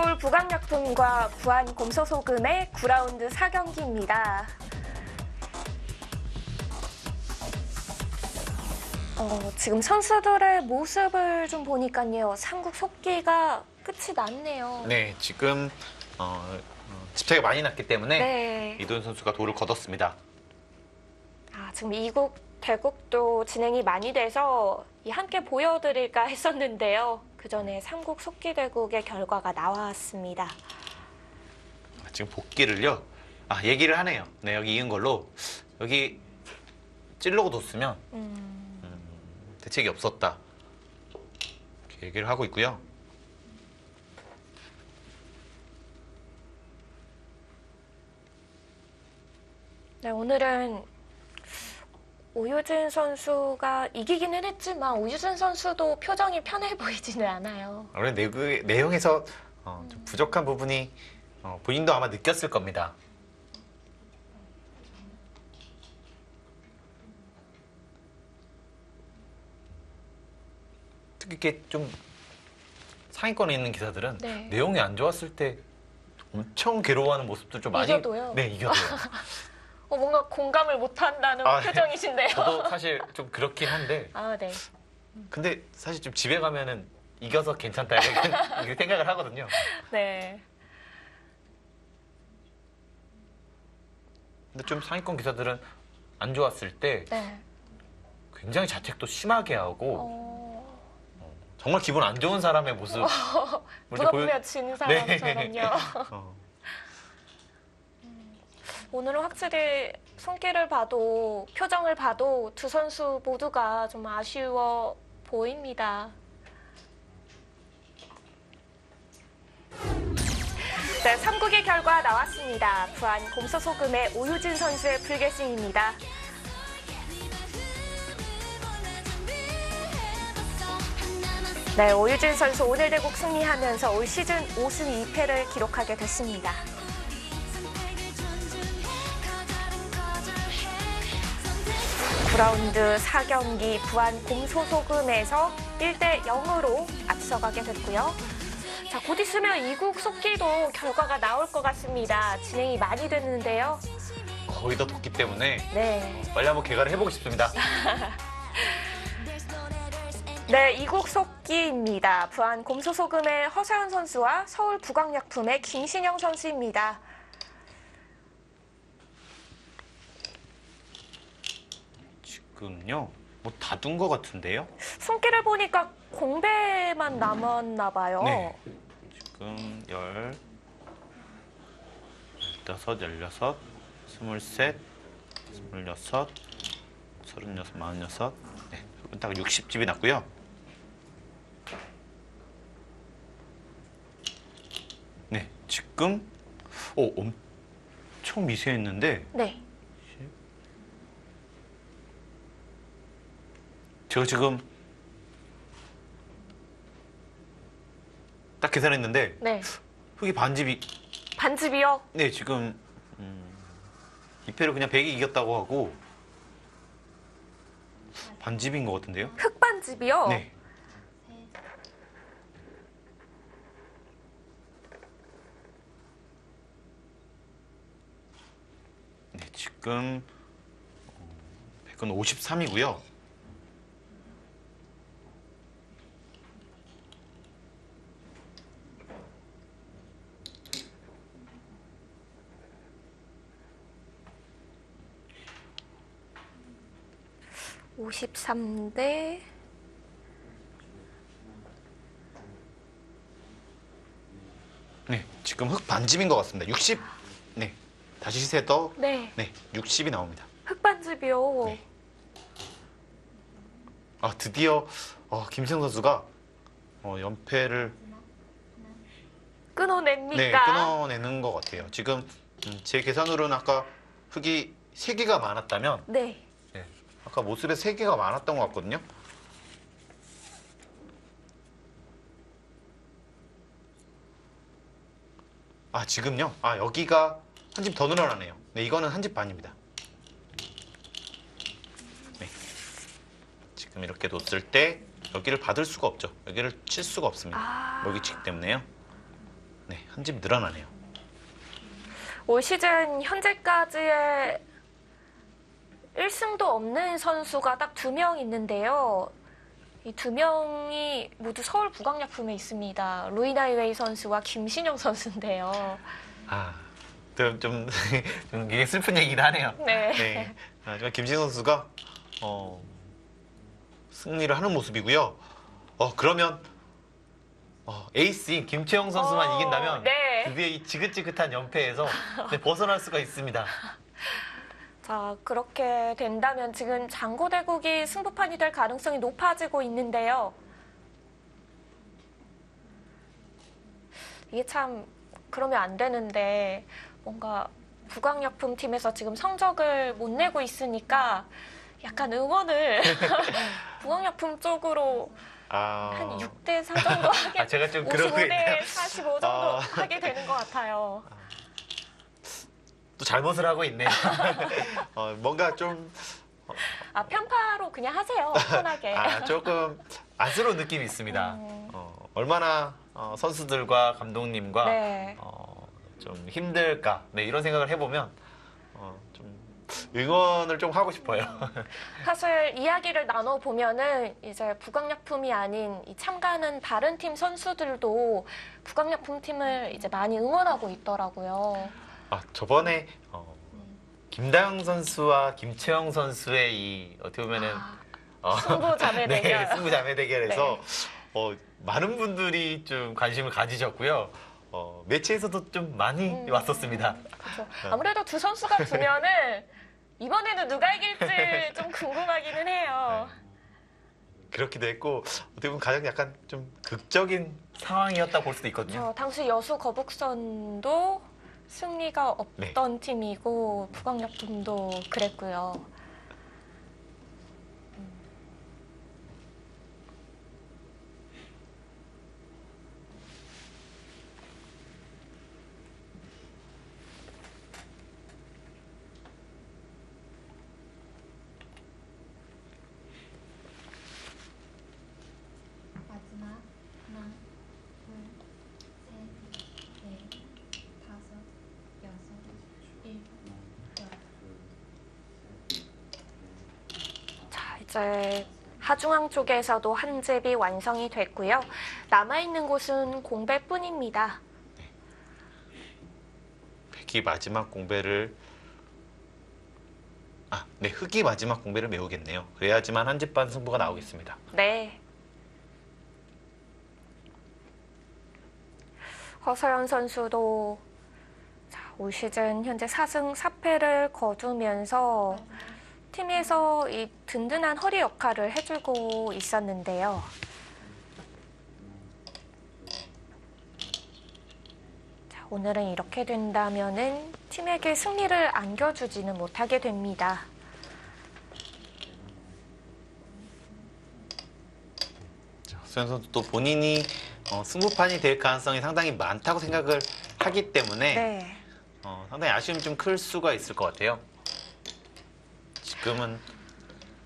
서울 부강약품과 부안 곰소소금의 9라운드 4경기입니다. 지금 선수들의 모습을 좀 보니까요. 삼국 속기가 끝이 났네요. 네, 지금 집착이 많이 났기 때문에 네. 이도현 선수가 도를 거뒀습니다. 지금 2국 대국도 진행이 많이 돼서 함께 보여드릴까 했었는데요. 그 전에 3국 속기 대국의 결과가 나왔습니다. 지금 복귀를요. 얘기를 하네요. 네, 여기 이은 걸로 여기 찔러고 뒀으면 대책이 없었다. 이렇게 얘기를 하고 있고요. 네, 오늘은 오유진 선수가 이기기는 했지만 오유진 선수도 표정이 편해 보이지는 않아요. 원래 내용에서 좀 부족한 부분이 본인도 아마 느꼈을 겁니다. 특히 이렇게 좀 상위권에 있는 기사들은 네. 내용이 안 좋았을 때 엄청 괴로워하는 모습도 좀 많이 이겨도요? 네, 이겨도요. 뭔가 공감을 못한다는 네. 표정이신데요. 저도 사실 좀 그렇긴 한데 네. 근데 사실 좀 집에 가면은 이겨서 괜찮다 이렇게 생각을 하거든요. 네. 근데 좀 상위권 기사들은 안 좋았을 때 네. 굉장히 자책도 심하게 하고 어... 정말 기분 안 좋은 사람의 모습 무너며 진 사람처럼요. 네. 오늘은 확실히 손길을 봐도 표정을 봐도 두 선수 모두가 좀 아쉬워 보입니다. 네, 3국의 결과 나왔습니다. 부안 곰소소금의 오유진 선수의 불계승입니다. 네, 오유진 선수 오늘 대국 승리하면서 올 시즌 5승 2패를 기록하게 됐습니다. 라운드 4경기 부안 곰소소금에서 1대 0으로 앞서가게 됐고요. 자, 곧 있으면 2국 속기도 결과가 나올 것 같습니다. 진행이 많이 됐는데요. 거의 다 뒀기 때문에 네. 빨리 한번 개가를 해보고 싶습니다. 네, 2국 속기입니다. 부안 곰소소금의 허세현 선수와 서울 부강약품의 김신영 선수입니다. 지금요, 뭐 다 둔 것 같은데요? 손길을 보니까 공배만 남았나 봐요. 네. 지금 15, 16, 23, 26, 36, 46. 네, 딱 60집이 났고요. 네, 지금 엄청 미세했는데 네. 제가 지금 딱 계산했는데 네. 흑이 반집이 반집이요? 네 지금 2패를 그냥 100이 이겼다고 하고 반집인 것 같은데요? 흑반집이요? 네. 네 지금 100은 53이고요. (53대) 네, 지금 흑 반집인 것 같습니다. 60. 네, 다시 시세 떠. 네. 네, 60이 나옵니다. 흑반집이요. 네. 드디어 김세영 선수가 연패를 끊어냅니까? 네, 끊어내는 것 같아요. 지금 제 계산으로는 아까 흑이 3개가 많았다면 네. 아까 모습에 3개가 많았던 것 같거든요. 지금요? 여기가 한 집 더 늘어나네요. 네, 이거는 한 집 반입니다. 네. 지금 이렇게 뒀을 때 여기를 받을 수가 없죠. 여기를 칠 수가 없습니다. 여기 치기 때문에요. 네, 한 집 늘어나네요. 올 시즌 현재까지의 1승도 없는 선수가 딱 2명 있는데요. 이 2명이 모두 서울 부광약품에 있습니다. 로이나이웨이 선수와 김신영 선수인데요. 아, 좀 이게 슬픈 얘기긴 하네요. 네. 네, 하지만 김신영 선수가 승리를 하는 모습이고요. 그러면 에이스인 김채영 선수만 이긴다면 네. 드디어 이 지긋지긋한 연패에서 벗어날 수가 있습니다. 자, 그렇게 된다면 지금 장고대국이 승부판이 될 가능성이 높아지고 있는데요. 이게 참 그러면 안 되는데 뭔가 부광약품 팀에서 지금 성적을 못 내고 있으니까 약간 응원을 부광약품 쪽으로 한 6대 4 정도 하게, 제가 좀 그러고 있네요. 55대 45 정도 하게 되는 것 같아요. 또 잘못을 하고 있네요. 뭔가 좀 편파로 그냥 하세요. 편하게. 조금 안쓰러운 느낌이 있습니다. 얼마나 선수들과 감독님과 네. 좀 힘들까, 네, 이런 생각을 해보면 좀 응원을 좀 하고 싶어요. 사실 이야기를 나눠보면은 이제 부광약품이 아닌 이 참가하는 다른 팀 선수들도 부광약품 팀을 이제 많이 응원하고 있더라고요. 저번에 김다영 선수와 김채영 선수의 이 어떻게 보면은 승부자매 네, 대결. 승부자매 대결에서 많은 분들이 좀 관심을 가지셨고요. 매치에서도 좀 많이 왔었습니다. 그렇죠. 아무래도 두 선수가 두면은 이번에는 누가 이길지 좀 궁금하기는 해요. 그렇기도 했고 어떻게 보면 가장 약간 좀 극적인 상황이었다 볼 수도 있거든요. 당시 여수 거북선도 승리가 없던 팀이고 부광약품도 그랬고요. 마지막 하나, 둘, 셋, 넷, 다섯, 여섯, 일곱, 여덟. 자, 이제 하중항 쪽에서도 한 잽이 완성이 됐고요. 남아있는 곳은 공배뿐입니다. 백이 마지막 공배를 네, 흑이 마지막 공배를 메우겠네요. 그래야지만 한 집 반 승부가 나오겠습니다. 네. 허서연 선수도 올 시즌 현재 4승 4패를 거두면서 팀에서 이 든든한 허리 역할을 해주고 있었는데요. 자, 오늘은 이렇게 된다면은 팀에게 승리를 안겨주지는 못하게 됩니다. 허서연 선수도 본인이 승부판이 될 가능성이 상당히 많다고 생각을 하기 때문에 네. 상당히 아쉬움이 좀 클 수가 있을 것 같아요. 지금은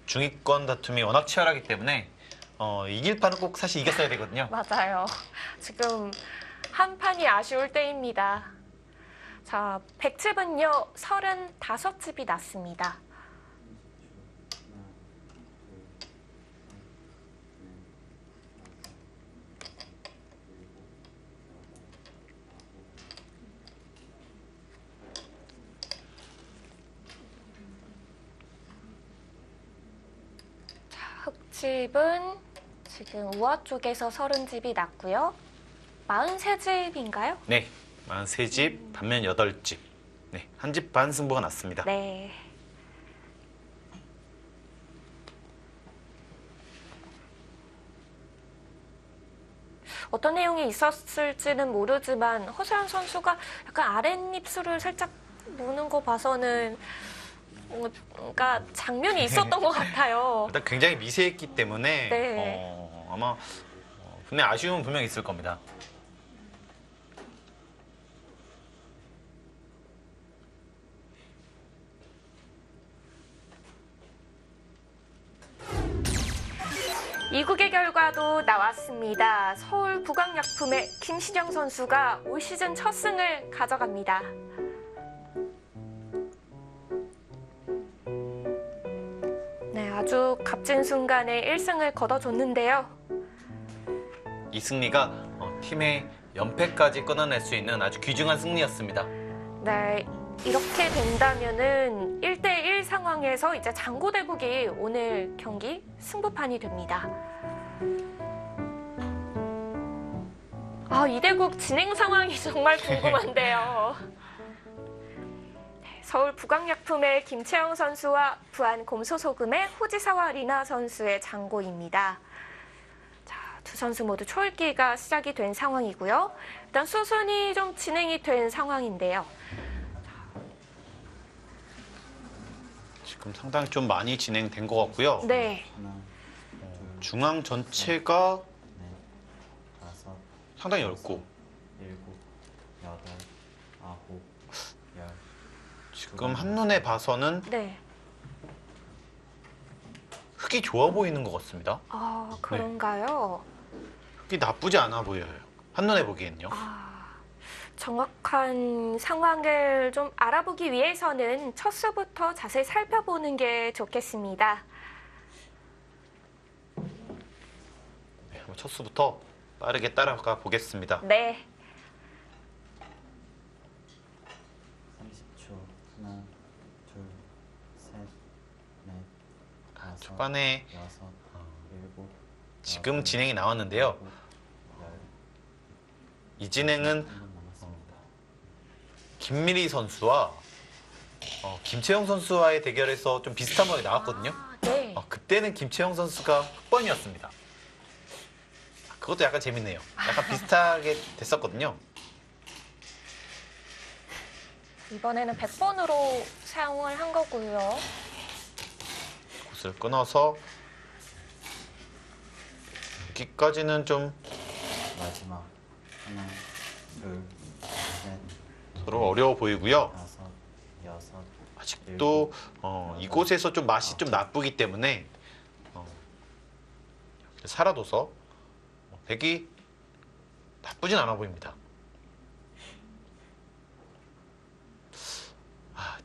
중위권 다툼이 워낙 치열하기 때문에 이길 판은 꼭 사실 이겼어야 되거든요. 맞아요. 지금 한 판이 아쉬울 때입니다. 자, 100칩은요, 35칩이 났습니다. 흑집은 지금 우아 쪽에서 30집이 났고요. 43집인가요? 네, 43집, 반면 8집. 네, 한 집 반 승부가 났습니다. 네. 어떤 내용이 있었을지는 모르지만 허서연 선수가 약간 아랫입술을 살짝 무는 거 봐서는 뭔가 장면이 있었던 것 같아요. 일단 굉장히 미세했기 때문에 네. 아마 분명 아쉬움은 분명히 있을 겁니다. 이국의 결과도 나왔습니다. 서울 부강약품의 김신영 선수가 올 시즌 첫 승을 가져갑니다. 네, 아주 값진 순간에 1승을 거둬줬는데요. 이 승리가 팀의 연패까지 끊어낼 수 있는 아주 귀중한 승리였습니다. 네, 이렇게 된다면은 1대1 상황에서 이제 장고대국이 오늘 경기 승부판이 됩니다. 이대국 진행 상황이 정말 궁금한데요. 네, 서울 부강약품의 김채영 선수와 부안 곰소소금의 호지사와 리나 선수의 장고입니다. 자, 두 선수 모두 초읽기가 시작이 된 상황이고요. 일단 수순이 좀 진행이 된 상황인데요. 지금 상당히 좀 많이 진행된 것 같고요. 네. 중앙 전체가 넷, 다섯, 상당히 얇고 일곱, 여덟, 아홉, 열. 지금 한눈에 봐서는 네. 흙이 좋아 보이는 것 같습니다. 그런가요? 흙이 나쁘지 않아 보여요. 한눈에 보기엔요. 정확한 상황을 좀 알아보기 위해서는 첫 수부터 자세히 살펴보는 게 좋겠습니다. 네, 한번 첫 수부터 빠르게 따라가 보겠습니다. 네. 30초. 하나, 둘, 셋, 넷, 다섯, 초반에 여섯, 일곱. 지금 여덟, 진행이 나왔는데요. 아홉, 열. 이 진행은 3분 남았습니다. 김미리 선수와 김채영 선수와의 대결에서 좀 비슷한 모습이 나왔거든요. 네. 그때는 김채영 선수가 흑번이었습니다. 그것도 약간 재밌네요. 약간 비슷하게 됐었거든요. 이번에는 100번으로 사용을 한 거고요. 굿을 끊어서 여기까지는 좀 마지막. 하나, 둘, 셋, 서로 어려워 보이고요. 다섯, 여섯. 아직도 이곳에서 좀 맛이 좀 나쁘기 때문에 여기를 살아둬서 백이 나쁘진 않아 보입니다.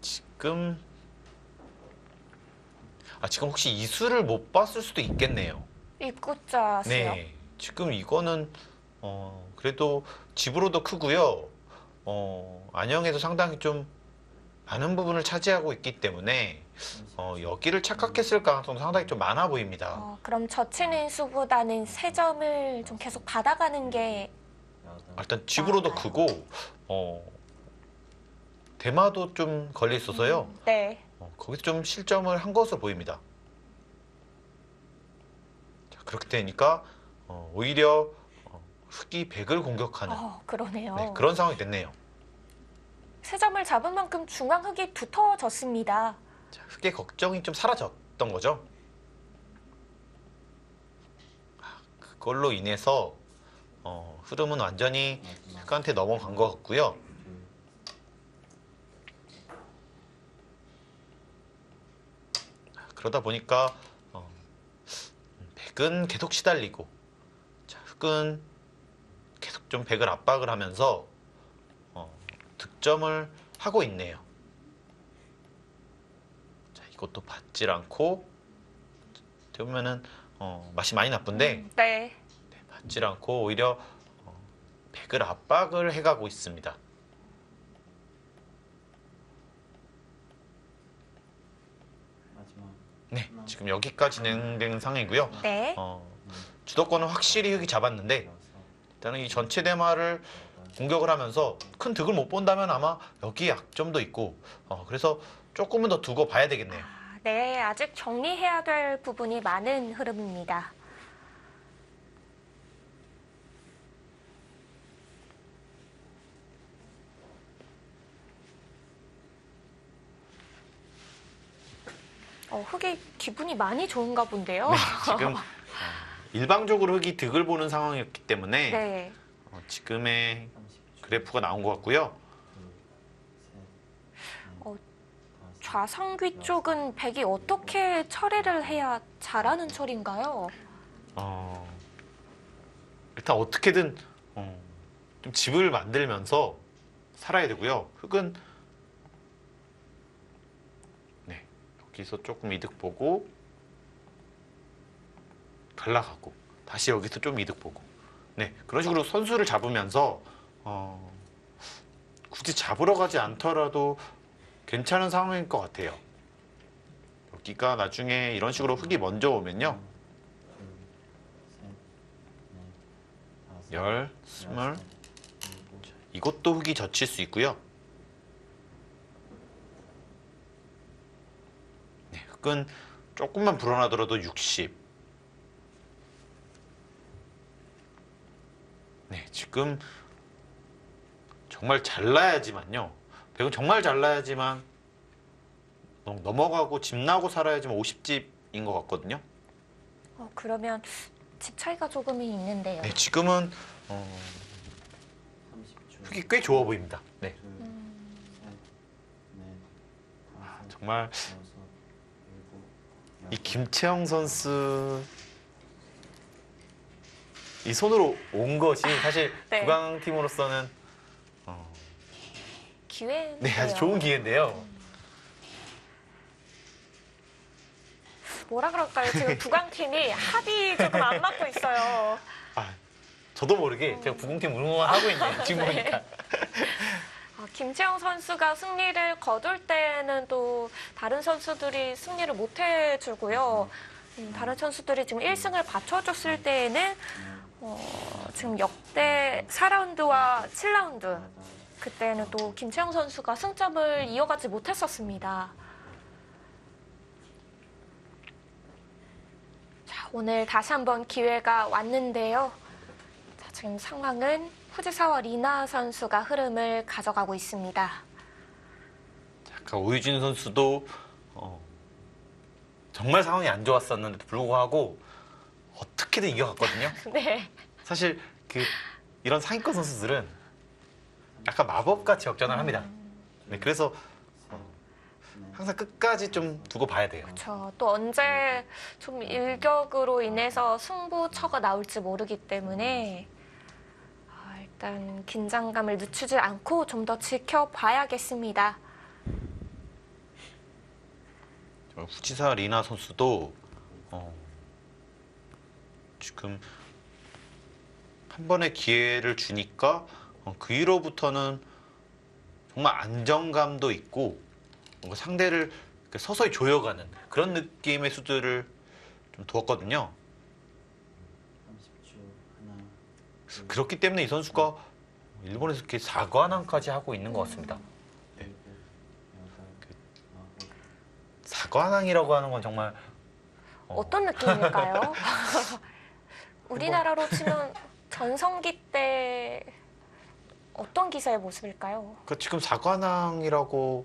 지금 혹시 이 수를 못 봤을 수도 있겠네요. 입구자 수요. 네, 지금 이거는 그래도 집으로도 크고요. 안형에도 상당히 좀 많은 부분을 차지하고 있기 때문에 여기를 착각했을 가능성도 상당히 좀 많아 보입니다. 그럼 젖히는 수보다는 3점을 좀 계속 받아가는 게 일단 집으로도 크고 대마도 좀 걸려 있어서요. 네. 거기서 좀 실점을 한 것으로 보입니다. 자, 그렇게 되니까 오히려 흑이 백을 공격하는 그러네요. 네, 그런 상황이 됐네요. 3점을 잡은 만큼 중앙 흑이 두터워졌습니다. 자, 흑의 걱정이 좀 사라졌던 거죠. 그걸로 인해서 흐름은 완전히 흑한테 넘어간 것 같고요. 그러다 보니까 백은 계속 시달리고, 자, 흑은 계속 좀 백을 압박을 하면서 득점을 하고 있네요. 자, 이것도 받질 않고, 어떻게 보면은 맛이 많이 나쁜데 네. 받질 않고 오히려 백을 압박을 해가고 있습니다. 마지막. 네, 지금 여기까지 진행된 상황이고요. 네. 주도권은 확실히 흑이 잡았는데 여섯, 일단은 이 전체 대마를 공격을 하면서 큰 득을 못 본다면 아마 여기에 약점도 있고 그래서 조금은 더 두고 봐야 되겠네요. 네, 아직 정리해야 될 부분이 많은 흐름입니다. 흑이 기분이 많이 좋은가 본데요. 네, 지금 일방적으로 흑이 득을 보는 상황이었기 때문에 네. 지금의 30초. 그래프가 나온 것 같고요. 좌상귀 쪽은 백이 어떻게 처리를 해야 잘하는 처리인가요? 일단 어떻게든 좀 집을 만들면서 살아야 되고요. 흙은 네, 여기서 조금 이득 보고 갈라가고 다시 여기서 좀 이득 보고 네, 그런 식으로 선수를 잡으면서 굳이 잡으러 가지 않더라도 괜찮은 상황일 것 같아요. 여기가 나중에 이런 식으로 흙이 먼저 오면요. 열, 스물 이것도 흙이 젖힐 수 있고요. 네, 흙은 조금만 불어나더라도 60. 네, 지금 정말 잘나야지만요. 백은 정말 잘나야지만 넘어가고 집 나고 살아야지만 50집인 것 같거든요. 그러면 집 차이가 조금은 있는데요. 네, 지금은 30초. 흙이 꽤 좋아 보입니다. 네, 둘, 셋, 넷, 다섯, 정말 여섯, 일곱, 이 여덟. 김채영 선수 이 손으로 온 것이 사실 네. 부강팀으로서는 기회인데요. 네, 아주 좋은 기회인데요. 뭐라 그럴까요? 지금 부강팀이 합이 조금 안 맞고 있어요. 아, 저도 모르게 제가 부강팀 응원하고 있네요. 지금 네. 보니까. 김채영 선수가 승리를 거둘 때는 또 다른 선수들이 승리를 못 해주고요. 다른 선수들이 지금 1승을 받쳐줬을 때에는 지금 역대 4라운드와 7라운드 그때는 또 김채영 선수가 승점을 이어가지 못했었습니다. 자, 오늘 다시 한번 기회가 왔는데요. 자, 지금 상황은 후지사와 리나 선수가 흐름을 가져가고 있습니다. 아까 오유진 선수도 정말 상황이 안 좋았었는데도 불구하고 어떻게든 이겨갔거든요. 네. 사실 이런 상위권 선수들은 약간 마법같이 역전을 합니다. 네, 그래서 항상 끝까지 좀 두고 봐야 돼요. 그렇죠. 또 언제 좀 일격으로 인해서 승부처가 나올지 모르기 때문에 일단 긴장감을 늦추지 않고 좀 더 지켜봐야겠습니다. 후지사 리나 선수도 지금 한 번의 기회를 주니까 그 이후로부터는 정말 안정감도 있고 뭔가 상대를 서서히 조여가는 그런 느낌의 수들을 좀 두었거든요. 30초. 하나, 둘, 그렇기 때문에 이 선수가 일본에서 이렇게 4관왕까지 하고 있는 것 같습니다. 일곱, 여덟, 아홉. 4관왕이라고 하는 건 정말 어떤 느낌일까요? 우리나라로 치면 전성기 때 어떤 기사의 모습일까요? 지금 4관왕이라고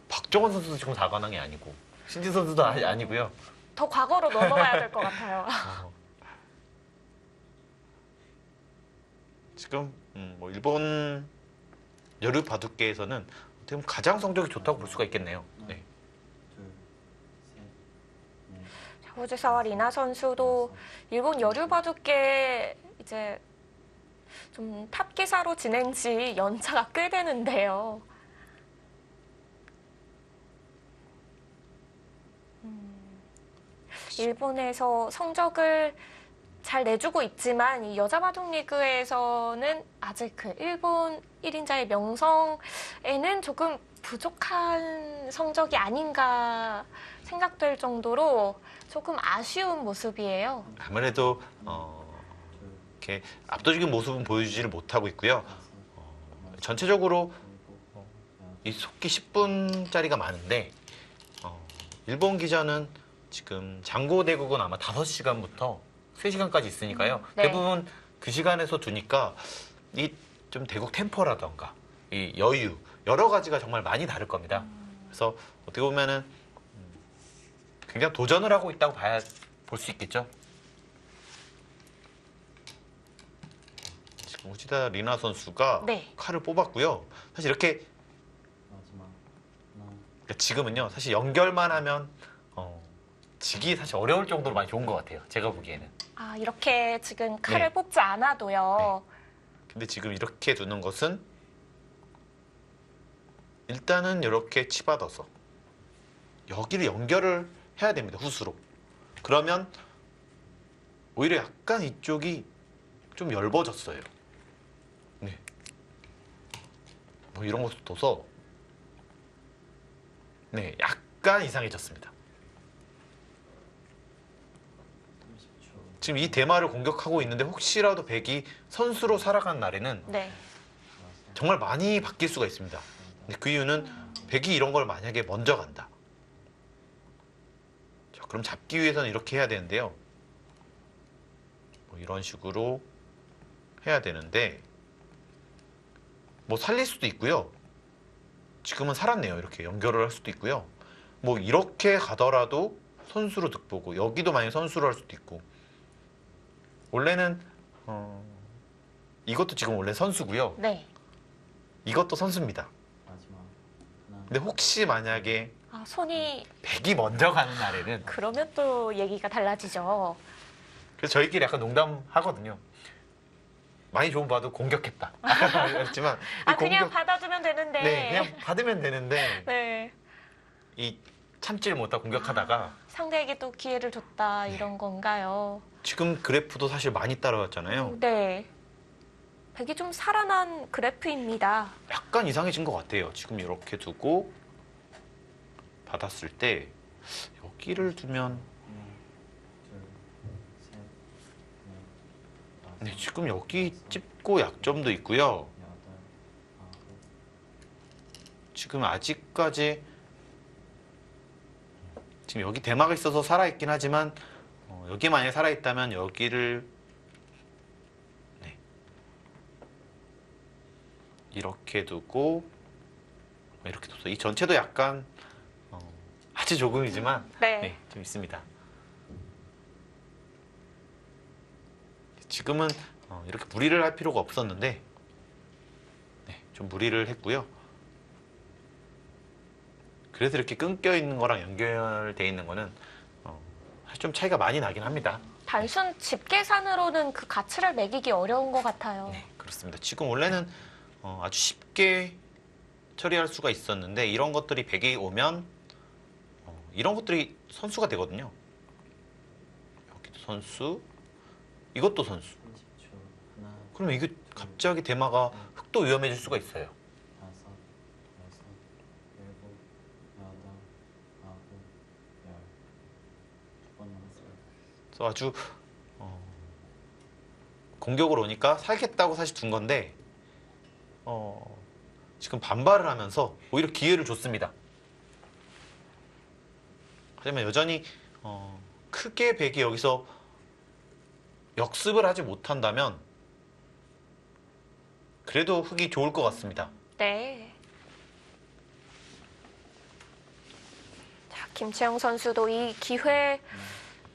박정원 선수도 지금 4관왕이 아니고 신진 선수도 아니고요. 더 과거로 넘어가야 될 것 같아요. 지금 뭐 일본 여류 바둑계에서는 어떻게 보면 가장 성적이 좋다고 볼 수가 있겠네요. 네. 둘, 셋, 넷, 후지사와 리나 선수도 일본 여류 바둑계 이제 좀 탑 기사로 지낸 지 연차가 꽤 되는데요. 일본에서 성적을 잘 내주고 있지만 이 여자 바둑 리그에서는 아직 그 일본 1인자의 명성에는 조금 부족한 성적이 아닌가 생각될 정도로 조금 아쉬운 모습이에요. 아무래도 둘, 이렇게 압도적인 모습은 보여주지를 못하고 있고요. 다섯, 전체적으로 일곱, 이 속기 10분짜리가 많은데 일본 기자는 지금 장고 대국은 아마 5시간부터 3시간까지 있으니까요. 네. 대부분 그 시간에서 두니까 이 좀 대국 템포라던가 이 여유 여러 가지가 정말 많이 다를 겁니다. 그래서 어떻게 보면은 굉장히 도전을 하고 있다고 볼 수 있겠죠. 지금 우치다 리나 선수가 네. 칼을 뽑았고요. 사실 이렇게 마지막. 하나, 그러니까 지금은요, 사실 연결만 하면 지기 사실 어려울 정도로 많이 좋은 것 같아요. 제가 보기에는. 아, 이렇게 지금 칼을 네. 뽑지 않아도요. 근데 지금 이렇게 두는 것은 일단은 이렇게 치받아서 여기를 연결을 해야 됩니다. 붓으로. 그러면 오히려 약간 이쪽이 좀 엷어졌어요. 네. 뭐 이런 것도 둬서 네, 약간 이상해졌습니다. 30초. 지금 이 대마를 공격하고 있는데 혹시라도 백이 선수로 살아간 날에는 네. 정말 많이 바뀔 수가 있습니다. 근데 그 이유는 백이 이런 걸 만약에 먼저 간다. 자, 그럼 잡기 위해서는 이렇게 해야 되는데요. 뭐 이런 식으로 해야 되는데 뭐 살릴 수도 있고요. 지금은 살았네요. 이렇게 연결을 할 수도 있고요. 뭐 이렇게 가더라도 선수로 득보고 여기도 만약에 선수로 할 수도 있고 원래는 이것도 지금 원래 선수고요. 네. 이것도 선수입니다. 마지막. 하나. 근데 혹시 만약에 아, 손이 백이 먼저 가는 날에는 그러면 또 얘기가 달라지죠. 그래서 저희끼리 약간 농담하거든요. 많이 좋은 봐도 공격했다. 아까 말했지만 아, 그냥 받아주면 되는데. 네, 그냥 받으면 되는데 네. 이 참지를 못하고 공격하다가 상대에게 또 기회를 줬다 이런 건가요? 지금 그래프도 사실 많이 따라왔잖아요. 네. 백이 좀 살아난 그래프입니다. 약간 이상해진 것 같아요. 지금 이렇게 두고 받았을 때 여기를 두면 하나, 둘, 셋, 넷, 다섯, 네, 지금 여기 찝고 약점도 있고요. 여덟, 아홉, 지금 아직까지 지금 여기 대마가 있어서 살아있긴 하지만 여기 만약에 살아있다면 여기를 네. 이렇게 두고 이렇게 둬서 이 전체도 약간 아주 조금이지만 네. 네, 좀 있습니다. 지금은 이렇게 무리를 할 필요가 없었는데 네, 좀 무리를 했고요. 그래서 이렇게 끊겨 있는 거랑 연결돼 있는 거는 사실 좀 차이가 많이 나긴 합니다. 단순 집계산으로는 그 가치를 매기기 어려운 것 같아요. 네, 그렇습니다. 지금 원래는 아주 쉽게 처리할 수가 있었는데 이런 것들이 100이 오면 이런 것들이 선수가 되거든요. 여기도 선수, 이것도 선수. 30초. 하나, 그러면 이게 갑자기 대마가 흑도 위험해질 수가 있어요. 다섯, 여섯, 일곱, 여덟, 아홉, 열. 두 번 남았어요. 그래서 아주 공격으로 오니까 살겠다고 사실 둔 건데 지금 반발을 하면서 오히려 기회를 줬습니다. 하지만 여전히 크게 백이 여기서 역습을 하지 못한다면 그래도 흑이 좋을 것 같습니다. 네. 자, 김채영 선수도 이 기회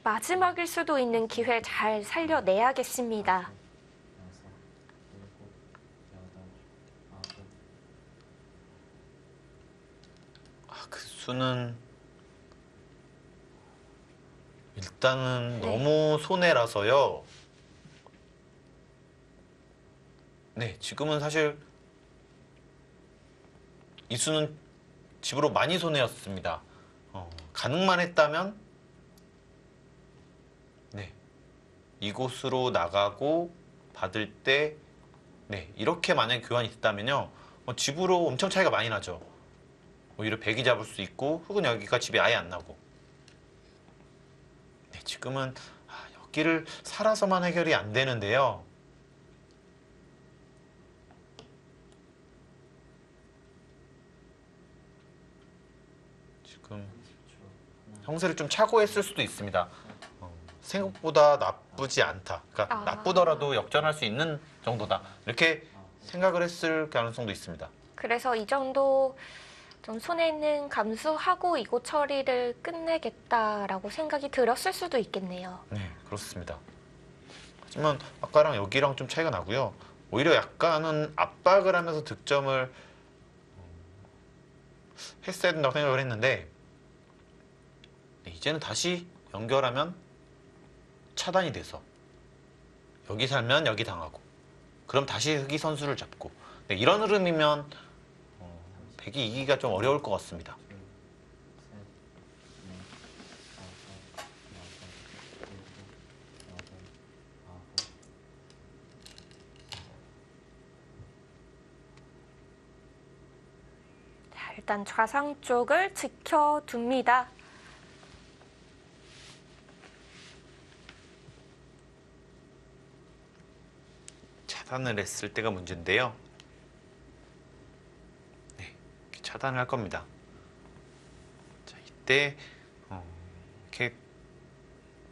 마지막일 수도 있는 기회 잘 살려내야겠습니다. 여섯, 일곱, 여덟, 아홉. 그 수는 일단은 네. 너무 손해라서요. 네, 지금은 사실 이 수는 집으로 많이 손해였습니다. 가능만 했다면 네, 이곳으로 나가고 받을 때 네, 이렇게 만약에 교환이 됐다면요. 집으로 엄청 차이가 많이 나죠. 오히려 백이 잡을 수 있고 흑은 여기가 집이 아예 안 나고 네, 지금은 여기를 살아서만 해결이 안 되는데요. 지금 30초. 하나, 형세를 좀 차고 했을 수도 있습니다. 생각보다 나쁘지 않다. 그러니까 아. 나쁘더라도 역전할 수 있는 정도다. 이렇게 생각을 했을 가능성도 있습니다. 그래서 이 정도 좀 손해는 감수하고 이곳 처리를 끝내겠다라고 생각이 들었을 수도 있겠네요. 네, 그렇습니다. 하지만 아까랑 여기랑 좀 차이가 나고요. 오히려 약간은 압박을 하면서 득점을 했어야 된다고 생각을 했는데 네, 이제는 다시 연결하면 차단이 돼서 여기 살면 여기 당하고 그럼 다시 흑이 선수를 잡고 네, 이런 흐름이면 백이 이기기가 좀 어려울 것 같습니다. 둘, 셋, 넷, 다섯, 여섯, 일곱, 여덟, 아홉. 자, 일단 좌상 쪽을 지켜둡니다. 차단을 했을 때가 문제인데요. 네, 이렇게 차단을 할 겁니다. 자, 이때 이렇게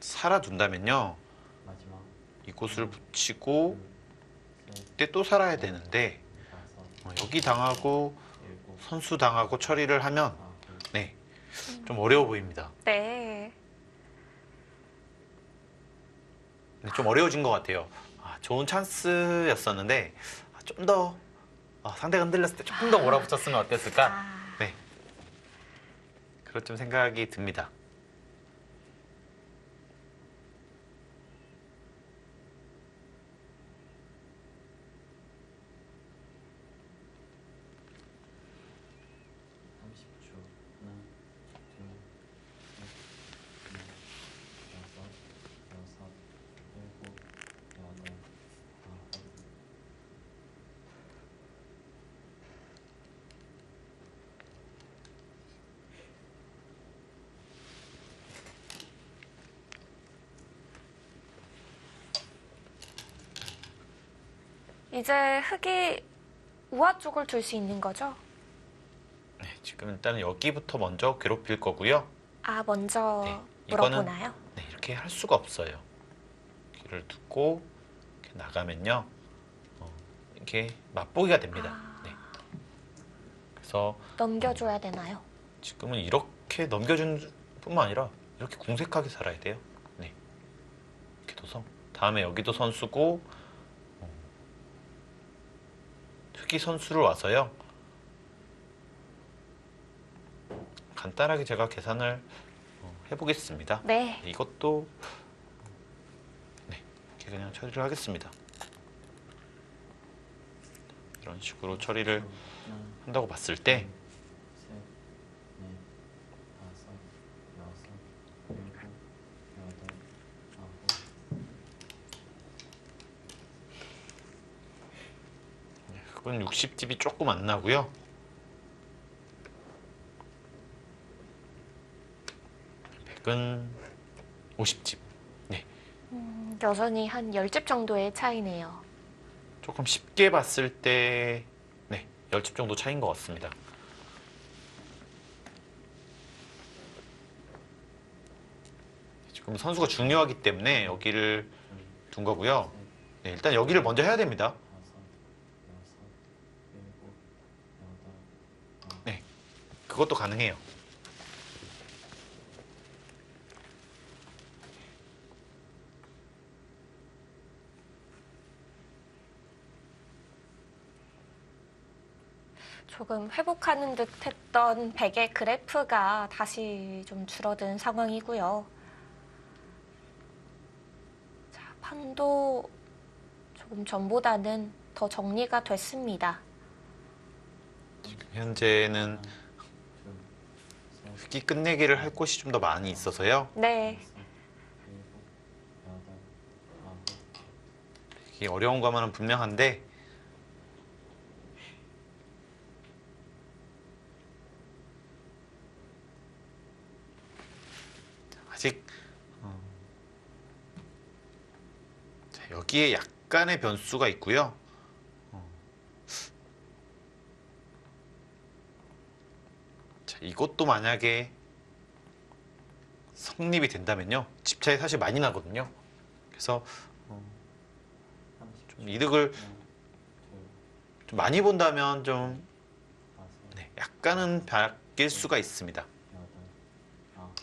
살아둔다면요. 마지막. 이곳을 붙이고 둘, 셋, 이때 또 살아야 되는데 다섯, 여기 당하고 일곱, 선수 당하고 처리를 하면 아홉. 네, 좀 어려워 보입니다. 네. 네, 좀 어려워진 것 같아요. 좋은 찬스였었는데 좀 더 상대가 흔들렸을 때 조금 더 몰아붙였으면 어땠을까? 아, 네, 그런 좀 생각이 듭니다. (30초) 하나, 둘, 셋, 넷, 다섯, 여섯, 일곱, 여덟, 아홉. 이제 흑이 우아 쪽을 둘 수 있는 거죠? 네, 지금 일단은 여기부터 먼저 괴롭힐 거고요. 아, 먼저 네, 이거는 물어보나요? 네, 이렇게 할 수가 없어요. 길을 두고 이렇게 나가면요, 이렇게 맛보기가 됩니다. 아. 네. 그래서 넘겨줘야 되나요? 지금은 이렇게 넘겨준 뿐만 아니라 이렇게 궁색하게 살아야 돼요. 네. 이렇게 둬서 다음에 여기도 선수고 흑이 선수를 와서요. 간단하게 제가 계산을 해보겠습니다. 네. 이것도 네, 이렇게 그냥 처리를 하겠습니다. 이런 식으로 처리를 하나, 한다고 봤을 때 셋, 넷, 다섯, 여섯, 일곱, 여덟, 아홉. 그건 60집이 조금 안 나고요. 백은 50집. 네, 여전히 한 10집 정도의 차이네요. 조금 쉽게 봤을 때 네, 10집 정도 차이인 것 같습니다. 지금 선수가 중요하기 때문에 여기를 둔 거고요. 네, 일단 여기를 먼저 해야 됩니다. 다섯, 여섯, 일곱, 여덟, 아홉. 네, 그것도 가능해요. 조금 회복하는 듯 했던 백의 그래프가 다시 좀 줄어든 상황이고요. 자, 판도 조금 전보다는 더 정리가 됐습니다. 지금 현재는 하나, 둘, 셋, 흑이 끝내기를 할 곳이 좀 더 많이 있어서요. 네. 여섯, 일곱, 여덟, 아홉. 이게 어려운 거는 분명한데 아직 자, 여기에 약간의 변수가 있고요. 자, 이것도 만약에 성립이 된다면요, 집 차이 사실 많이 나거든요. 그래서 좀 이득을 하나, 둘, 좀 많이 본다면 좀 다섯, 네, 약간은 바뀔 수가 있습니다. 여덟, 아홉.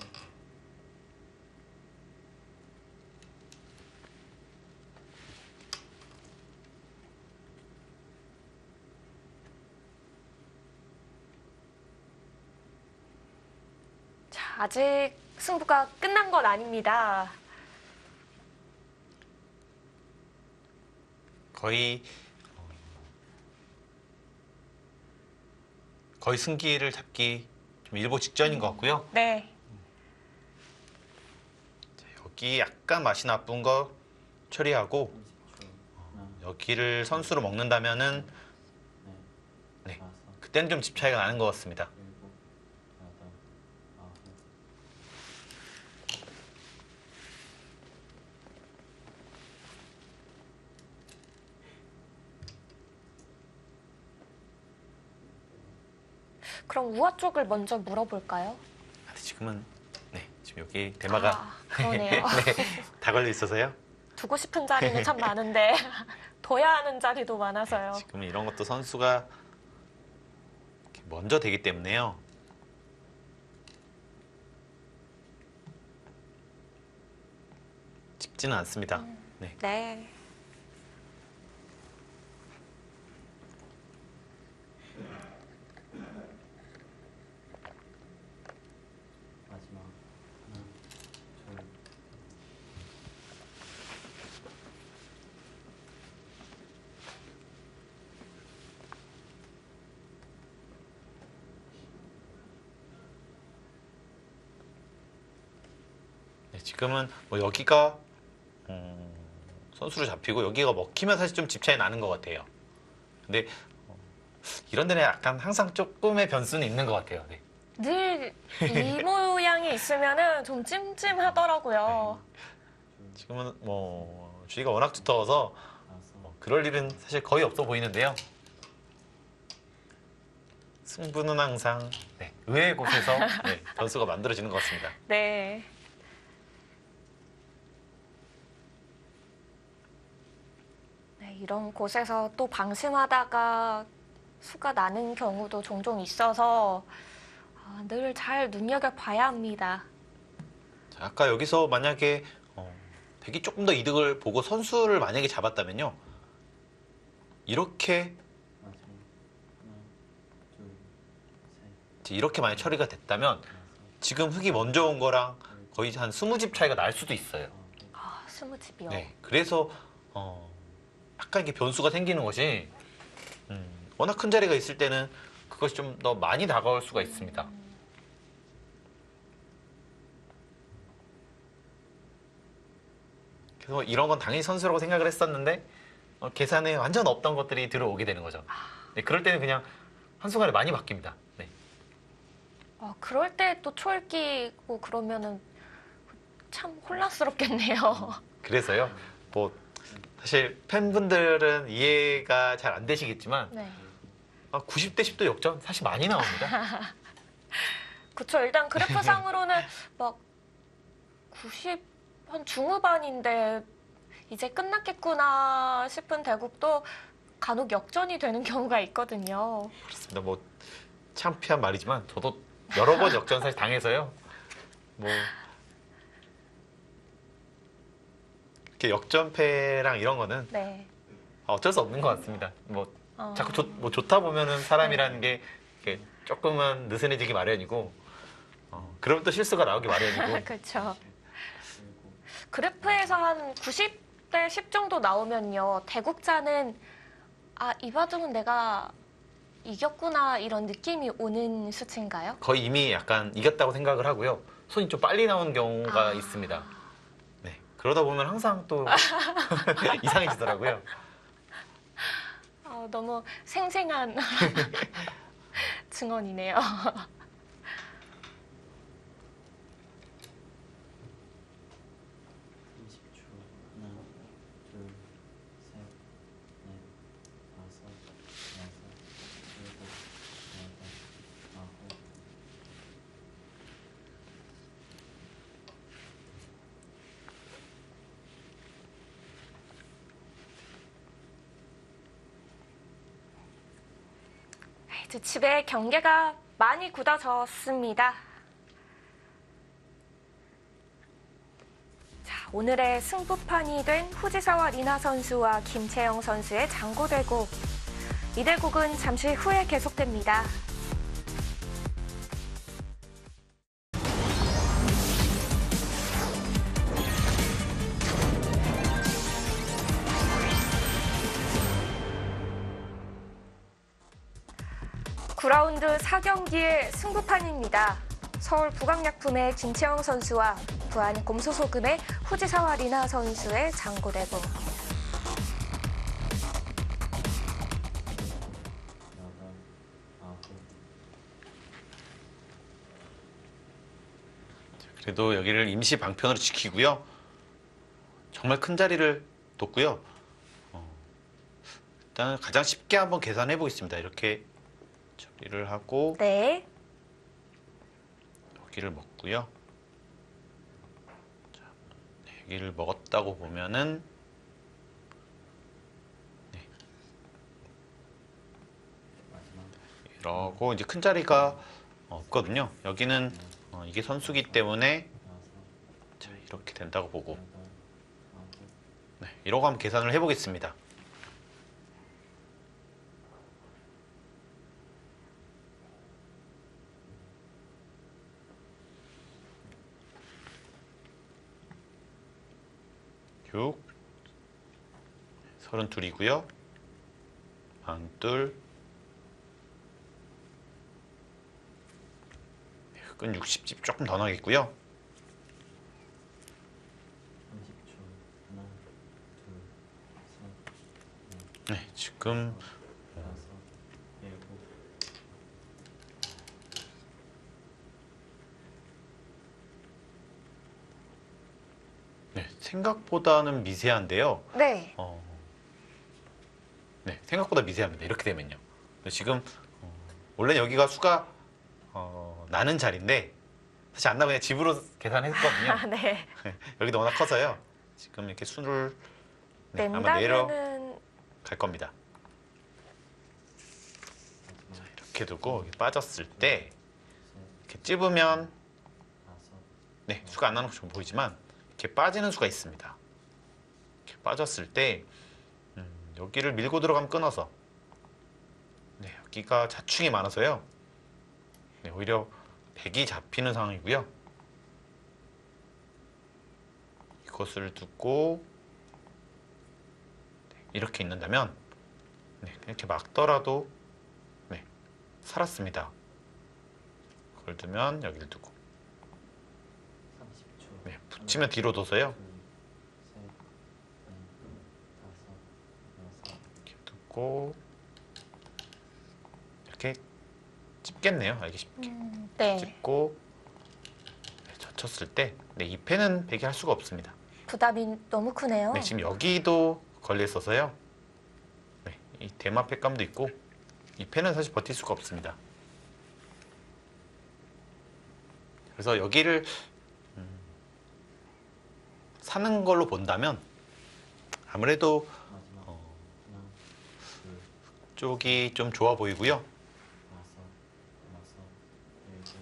자, 아직 승부가 끝난 건 아닙니다. 거의 승기를 잡기 좀 일보 직전인 것 같고요. 네. 자, 여기 약간 맛이 나쁜 거 처리하고 30초. 하나, 여기를 선수로 먹는다면은 네, 네, 다섯, 그때는 좀 집 차이가 나는 것 같습니다. 일곱, 여덟, 아홉. 그럼 우아 쪽을 먼저 물어볼까요? 아, 지금은 네, 지금 여기 대마가 아, 그러네요. 네, 다 걸려 있어서요. 두고 싶은 자리는 참 많은데 둬야 하는 자리도 많아서요. 지금 이런 것도 선수가 이렇게 먼저 되기 때문에요. 쉽지는 않습니다. 네. 네. 마지막 하나, 둘, 네, 지금은 뭐 여기가 선수로 잡히고 여기가 먹히면 사실 좀 집 차이 나는 것 같아요. 근데 이런 데는 약간 항상 조금의 변수는 있는 것 같아요. 네. 늘 이 모양이 있으면은 좀 찜찜하더라고요. 지금은 뭐 주위가 워낙 두터워서 다섯, 그럴 일은 사실 거의 없어 보이는데요. 승부는 항상 네, 의외의 곳에서 네, 변수가 만들어지는 것 같습니다. 네. 네, 이런 곳에서 또 방심하다가 수가 나는 경우도 종종 있어서 늘 잘 눈여겨봐야 합니다. 자, 아까 여기서 만약에 대기 조금 더 이득을 보고 선수를 만약에 잡았다면요. 이렇게 마지막 하나, 둘, 셋, 이렇게 많이 처리가 됐다면 다섯, 지금 흙이 먼저 온 거랑 거의 한 20집 차이가 날 수도 있어요. 아홉. 스무 집이요. 네, 그래서 약간 이게 변수가 생기는 것이 워낙 큰 자리가 있을 때는 그것이 좀 더 많이 다가올 수가 있습니다. 그래서 이런 건 당연히 선수라고 생각을 했었는데 계산에 완전 없던 것들이 들어오게 되는 거죠. 네, 그럴 때는 그냥 한순간에 많이 바뀝니다. 네. 그럴 때 또 초읽기고 그러면은 참 혼란스럽겠네요. 그래서요. 뭐 사실 팬분들은 이해가 잘 안 되시겠지만 네. 90대 10도 역전 사실 많이 나옵니다. 그쵸. 일단 그래프상으로는 막 90 한 중후반인데 이제 끝났겠구나 싶은 대국도 간혹 역전이 되는 경우가 있거든요. 그렇습니다. 뭐 창피한 말이지만 저도 여러 번 역전 사실 당해서요. 뭐 이렇게 역전패랑 이런 거는 네. 어쩔 수 없는 것 같습니다. 뭐 어, 자꾸 뭐 좋다 보면은 사람이라는 게 이렇게 조금은 느슨해지기 마련이고 그러면 또 실수가 나오기 마련이고 그렇죠. 일곱, 그래프에서 한 90대 10 정도 나오면요. 대국자는 이 바둑은 내가 이겼구나 이런 느낌이 오는 수치인가요? 거의 이미 약간 이겼다고 생각을 하고요. 손이 좀 빨리 나오는 경우가 아. 있습니다. 네. 그러다 보면 항상 또 이상해지더라고요. 너무 생생한 증언이네요. 20초. 하나, 둘, 셋, 넷, 다섯, 여섯, 일곱, 여덟, 아홉. 이제 집에 경계가 많이 굳어졌습니다. 자, 오늘의 승부판이 된 후지사와 리나 선수와 김채영 선수의 장고대국. 이 대국은 잠시 후에 계속됩니다. 4라운드 4경기의 승부판입니다. 서울 부강약품의 진채영 선수와 부안 곰소소금의 후지사와 리나 선수의 장고대부. 여덟, 아홉, 그래도 여기를 임시 방편으로 지키고요. 정말 큰 자리를 뒀고요. 일단 가장 쉽게 한번 계산해 보겠습니다. 이렇게 처리를 하고 네. 여기를 먹고요. 자, 네, 여기를 먹었다고 보면은 네, 마지막 이러고 이제 큰 자리가 없거든요. 여기는 이게 선수기 때문에 여섯, 자, 이렇게 된다고 보고 여덟, 아홉, 네, 이러고 한번 계산을 해보겠습니다. 육 32이고요. 반둘 끈 60집 조금 더 나겠고요. 30초. 하나, 둘, 셋, 네, 지금 다섯, 일곱, 네, 생각보다는 미세한데요. 네. 네, 생각보다 미세합니다. 이렇게 되면요. 지금 원래 여기가 수가 나는 자리인데 사실 안 나고 그냥 집으로 계산했거든요. 아, 네. 여기도 워낙 커서요. 지금 이렇게 수를 네, 아마 내려갈 낸다면은 겁니다. 마지막 이렇게 두고 여기 빠졌을 때 셋, 이렇게 찝으면 다섯, 네, 수가 안 나는 것처럼 보이지만 이렇게 빠지는 수가 있습니다. 이렇게 빠졌을 때 여기를 밀고 들어가면 끊어서 네, 여기가 자충이 많아서요. 네, 오히려 백이 잡히는 상황이고요. 이것을 두고 네, 이렇게 있는다면 네, 이렇게 막더라도 네, 살았습니다. 그걸 두면 여기를 두고 30초. 네, 붙이면 뒤로 둬서요. 둘, 셋, 넷, 다섯, 여섯, 이렇게 두고 이렇게 찝겠네요. 알기 쉽게 네. 찝고 네, 젖혔을 때 네, 이 펜은 백이 할 수가 없습니다. 부담이 너무 크네요. 네, 지금 여기도 걸려 있어서요. 네, 이 대마 팩감도 있고 이 펜은 사실 버틸 수가 없습니다. 그래서 여기를 사는 걸로 본다면 아무래도 마지막 하나, 둘, 쪽이 좀 좋아 보이고요. 다섯, 여섯, 일곱,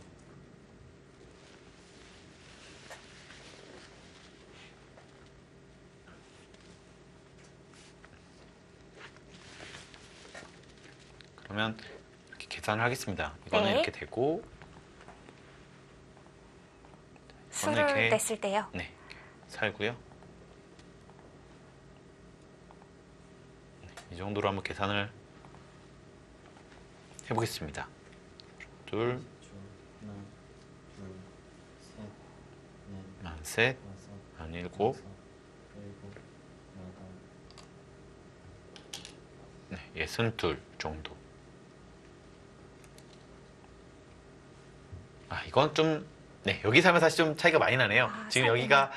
그러면 이렇게 계산을 하겠습니다. 이거는 네. 이렇게 되고 수를 이렇게 냈을 때요. 네, 살고요. 네, 이 정도로 한번 계산을 해보겠습니다. 둘, 10초. 하나, 둘, 셋, 넷, 만셋, 다섯, 만일곱, 여섯, 일곱, 여덟, 네, 62 정도. 아, 이건 좀, 네, 여기 사면 사실 좀 차이가 많이 나네요. 아, 지금 사네요. 여기가,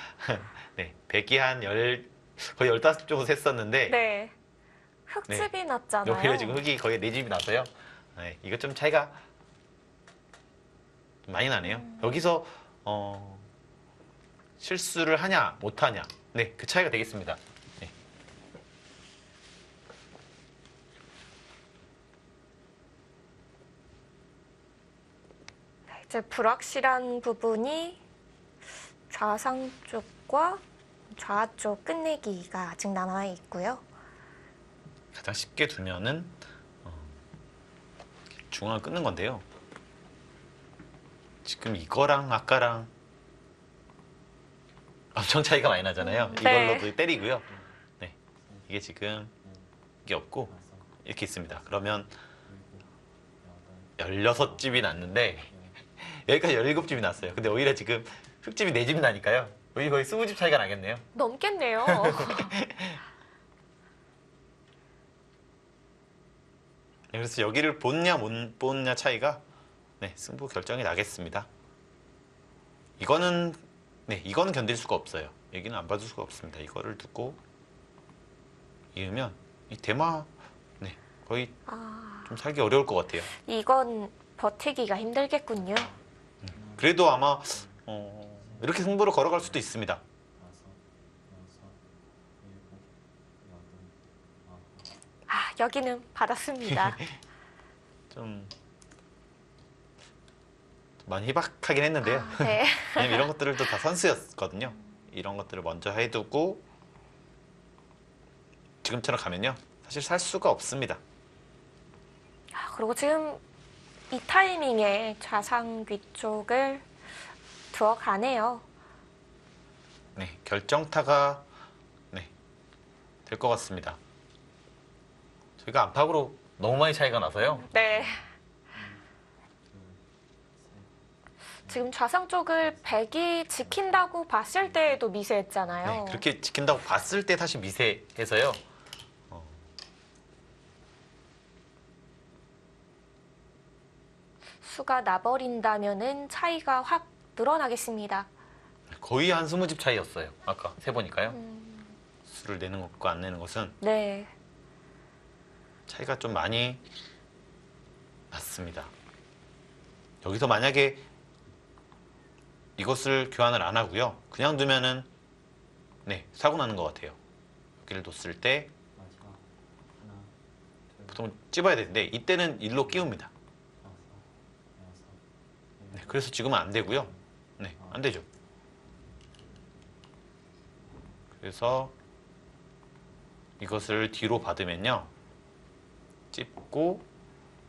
네, 백이 한 거의 15 정도 샜었는데, 네. 흙집이 났잖아요. 여기가 지금 흙이 거의 4집이 나서요. 네, 이거 좀 차이가 좀 많이 나네요. 여기서, 실수를 하냐, 못하냐. 네, 그 차이가 되겠습니다. 네. 이제 불확실한 부분이 좌상 쪽과 좌쪽 끝내기가 아직 남아 있고요. 가장 쉽게 두면은 중앙을 끊는 건데요. 지금 이거랑 아까랑 엄청 차이가 많이 나잖아요. 네. 이걸로도 때리고요. 네, 이게 지금 이게 없고 다섯, 이렇게 있습니다. 그러면 일곱, 여덟, 16집이 났는데 여기까지 17집이 났어요. 근데 오히려 지금 흙집이 4집이 나니까요. 여기 거의 20집 차이가 나겠네요. 넘겠네요. 네, 그래서 여기를 본냐 못 본냐 차이가 네, 승부 결정이 나겠습니다. 이거는 네, 이거는 견딜 수가 없어요. 여기는 안 봐줄 수가 없습니다. 이거를 두고 이으면 이 대마 네, 거의 아, 좀 살기 어려울 것 같아요. 이건 버티기가 힘들겠군요. 그래도 아마 이렇게 승부를 걸어갈 수도 있습니다. 5, 6, 7, 8, 9. 아, 여기는 받았습니다. 좀 많이 희박하긴 했는데요. 아, 네. 왜냐면 이런 것들도 다 선수였거든요. 이런 것들을 먼저 해두고 지금처럼 가면요. 사실 살 수가 없습니다. 아, 그리고 지금 이 타이밍에 좌상귀 쪽을 들어가네요. 네, 결정타가 네, 될 것 같습니다. 저희가 안팎으로 너무 많이 차이가 나서요. 네. 지금 좌상 쪽을 백이 지킨다고 봤을 때에도 미세했잖아요. 네, 그렇게 지킨다고 봤을 때 사실 미세해서요. 수가 나버린다면은 차이가 확 늘어나겠습니다. 거의 한 20집 차이였어요. 아까 세보니까요. 수를 내는 것과 안 내는 것은 네. 차이가 좀 많이 났습니다. 여기서 만약에 이것을 교환을 안 하고요. 그냥 두면은 네, 사고 나는 것 같아요. 여기를 뒀을 때 마지막 하나, 둘, 보통 찝어야 되는데 이때는 일로 끼웁니다. 5, 6, 네, 그래서 지금은 안 되고요. 네, 안 되죠. 그래서 이것을 뒤로 받으면요. 찝고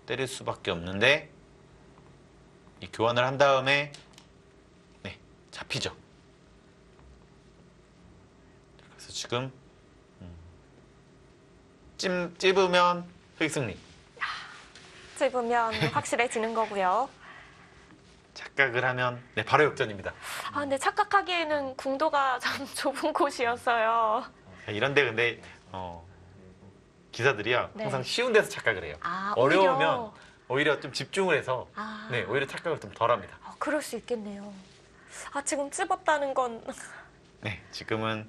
때릴 수밖에 없는데 이 교환을 한 다음에 네, 잡히죠. 그래서 지금 찝으면 흑승리. 찝으면 확실해지는 거고요. 착각을 하면 네, 바로 역전입니다. 아, 근데 착각하기에는 궁도가 참 좁은 곳이었어요. 이런데 근데 기사들이요 네. 항상 쉬운 데서 착각을 해요. 아, 어려우면 오히려 좀 집중을 해서 아, 네, 오히려 착각을 좀 덜합니다. 그럴 수 있겠네요. 아, 지금 찝었다는 건 네, 지금은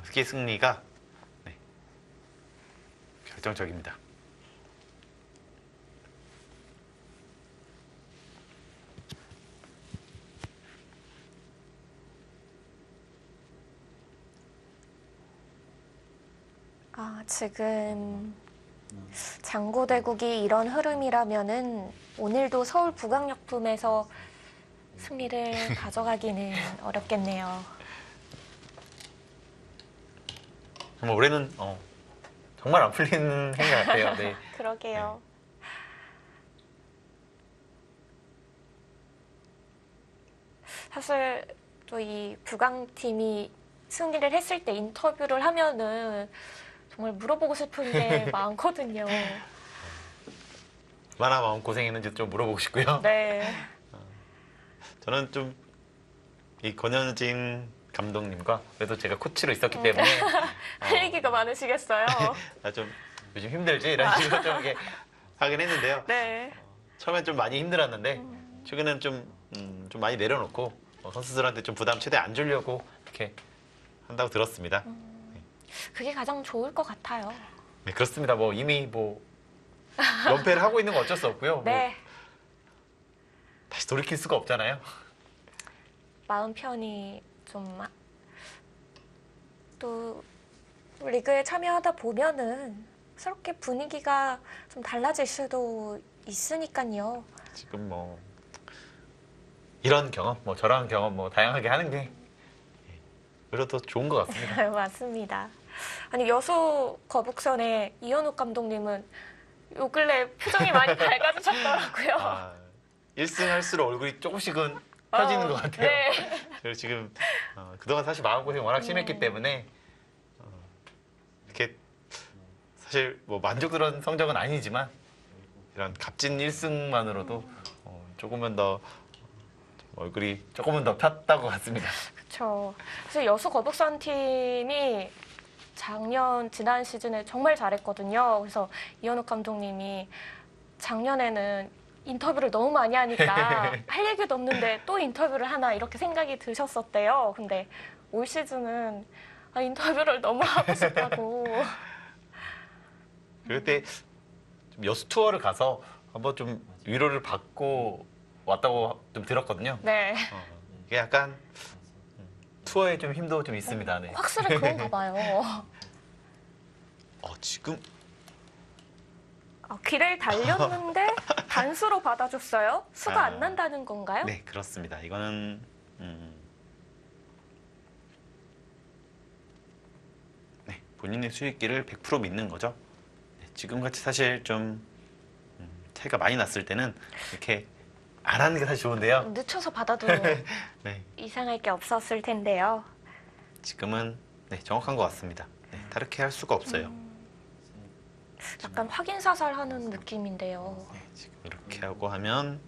흑의 승리가 네, 결정적입니다. 아, 지금 장고대국이 이런 흐름이라면은 오늘도 서울 북악약품에서 승리를 가져가기는 어렵겠네요. 정말 올해는 정말 안 풀리는 행위 같아요. 네. 그러게요. 사실 또 이 북악팀이 승리를 했을 때 인터뷰를 하면은 정말 물어보고 싶은 게 많거든요. 얼마나 마음고생했는지 좀 물어보고 싶고요. 네. 저는 좀 이 권현진 감독님과 그래도 제가 코치로 있었기 때문에 할 얘기가 많으시겠어요. 좀 요즘 힘들지? 이런 식으로 좀 이렇게 하긴 했는데요. 네. 처음엔 좀 많이 힘들었는데 최근에는 좀 많이 내려놓고 선수들한테 좀 부담 최대 안 주려고 이렇게 한다고 들었습니다. 그게 가장 좋을 것 같아요. 네, 그렇습니다. 뭐 이미 뭐 연패를 하고 있는 건 어쩔 수 없고요. 뭐 네. 다시 돌이킬 수가 없잖아요. 마음 편히 좀 또 리그에 참여하다 보면은 새롭게 분위기가 좀 달라질 수도 있으니까요. 지금 뭐 이런 경험, 뭐 저런 경험, 뭐 다양하게 하는 게 오히려 더 좋은 것 같습니다. 맞습니다. 아니 여수 거북선의 이현욱 감독님은 요 근래 표정이 많이 밝아지셨더라고요. 아, 1승 할수록 얼굴이 조금씩은 펴지는 것 같아요. 네. 그래서 지금 그동안 사실 마음고생 워낙 심했기 때문에 이렇게 사실 뭐 만족스러운 성적은 아니지만 이런 값진 1승만으로도 조금은 더 얼굴이 조금은 더 폈다고 같습니다. 그렇죠. 사실 여수 거북선 팀이 지난 시즌에 정말 잘했거든요. 그래서 이현욱 감독님이 작년에는 인터뷰를 너무 많이 하니까 할 얘기도 없는데 또 인터뷰를 하나 이렇게 생각이 드셨었대요. 근데 올 시즌은 인터뷰를 너무 하고 싶다고. 그럴 때 좀 여수 투어를 가서 한번 좀 위로를 받고 왔다고 좀 들었거든요. 네. 이게 약간 투어에 좀 힘도 좀 있습니다. 네. 확실히 그런가 봐요. 지금 길을 달렸는데 단수로 받아줬어요? 수가 안 난다는 건가요? 네, 그렇습니다. 이거는 네, 본인의 수익기를 100% 믿는 거죠. 네, 지금같이 사실 좀 차이가 많이 났을 때는 이렇게 안 하는 게 사실 좋은데요. 늦춰서 받아도 네, 이상할 게 없었을 텐데요. 지금은 네, 정확한 것 같습니다. 네, 다르게 할 수가 없어요. 약간 확인 사살하는 느낌인데요. 네, 지금 이렇게 하고 하면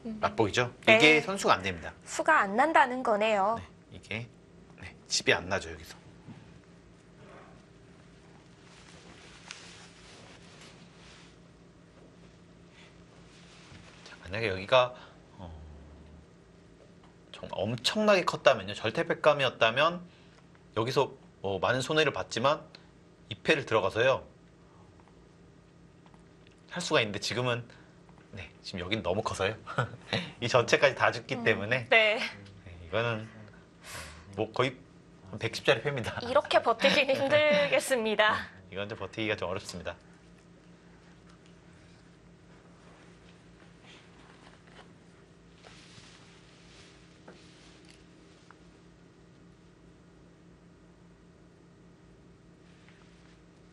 음. 맛보이죠? 네. 이게 선수가 안 됩니다. 수가 안 난다는 거네요. 네, 이게 집이 안 나죠 여기서. 자, 만약에 여기가 정말 엄청나게 컸다면요, 절대백감이었다면 여기서 많은 손해를 봤지만 2패를 들어가서요 할 수가 있는데 지금은 지금 여긴 너무 커서요. 이 전체까지 다 죽기 때문에 네. 이거는 뭐 거의 110짜리 패입니다. 이렇게 버티기는 힘들겠습니다. 이건 좀 버티기가 좀 어렵습니다.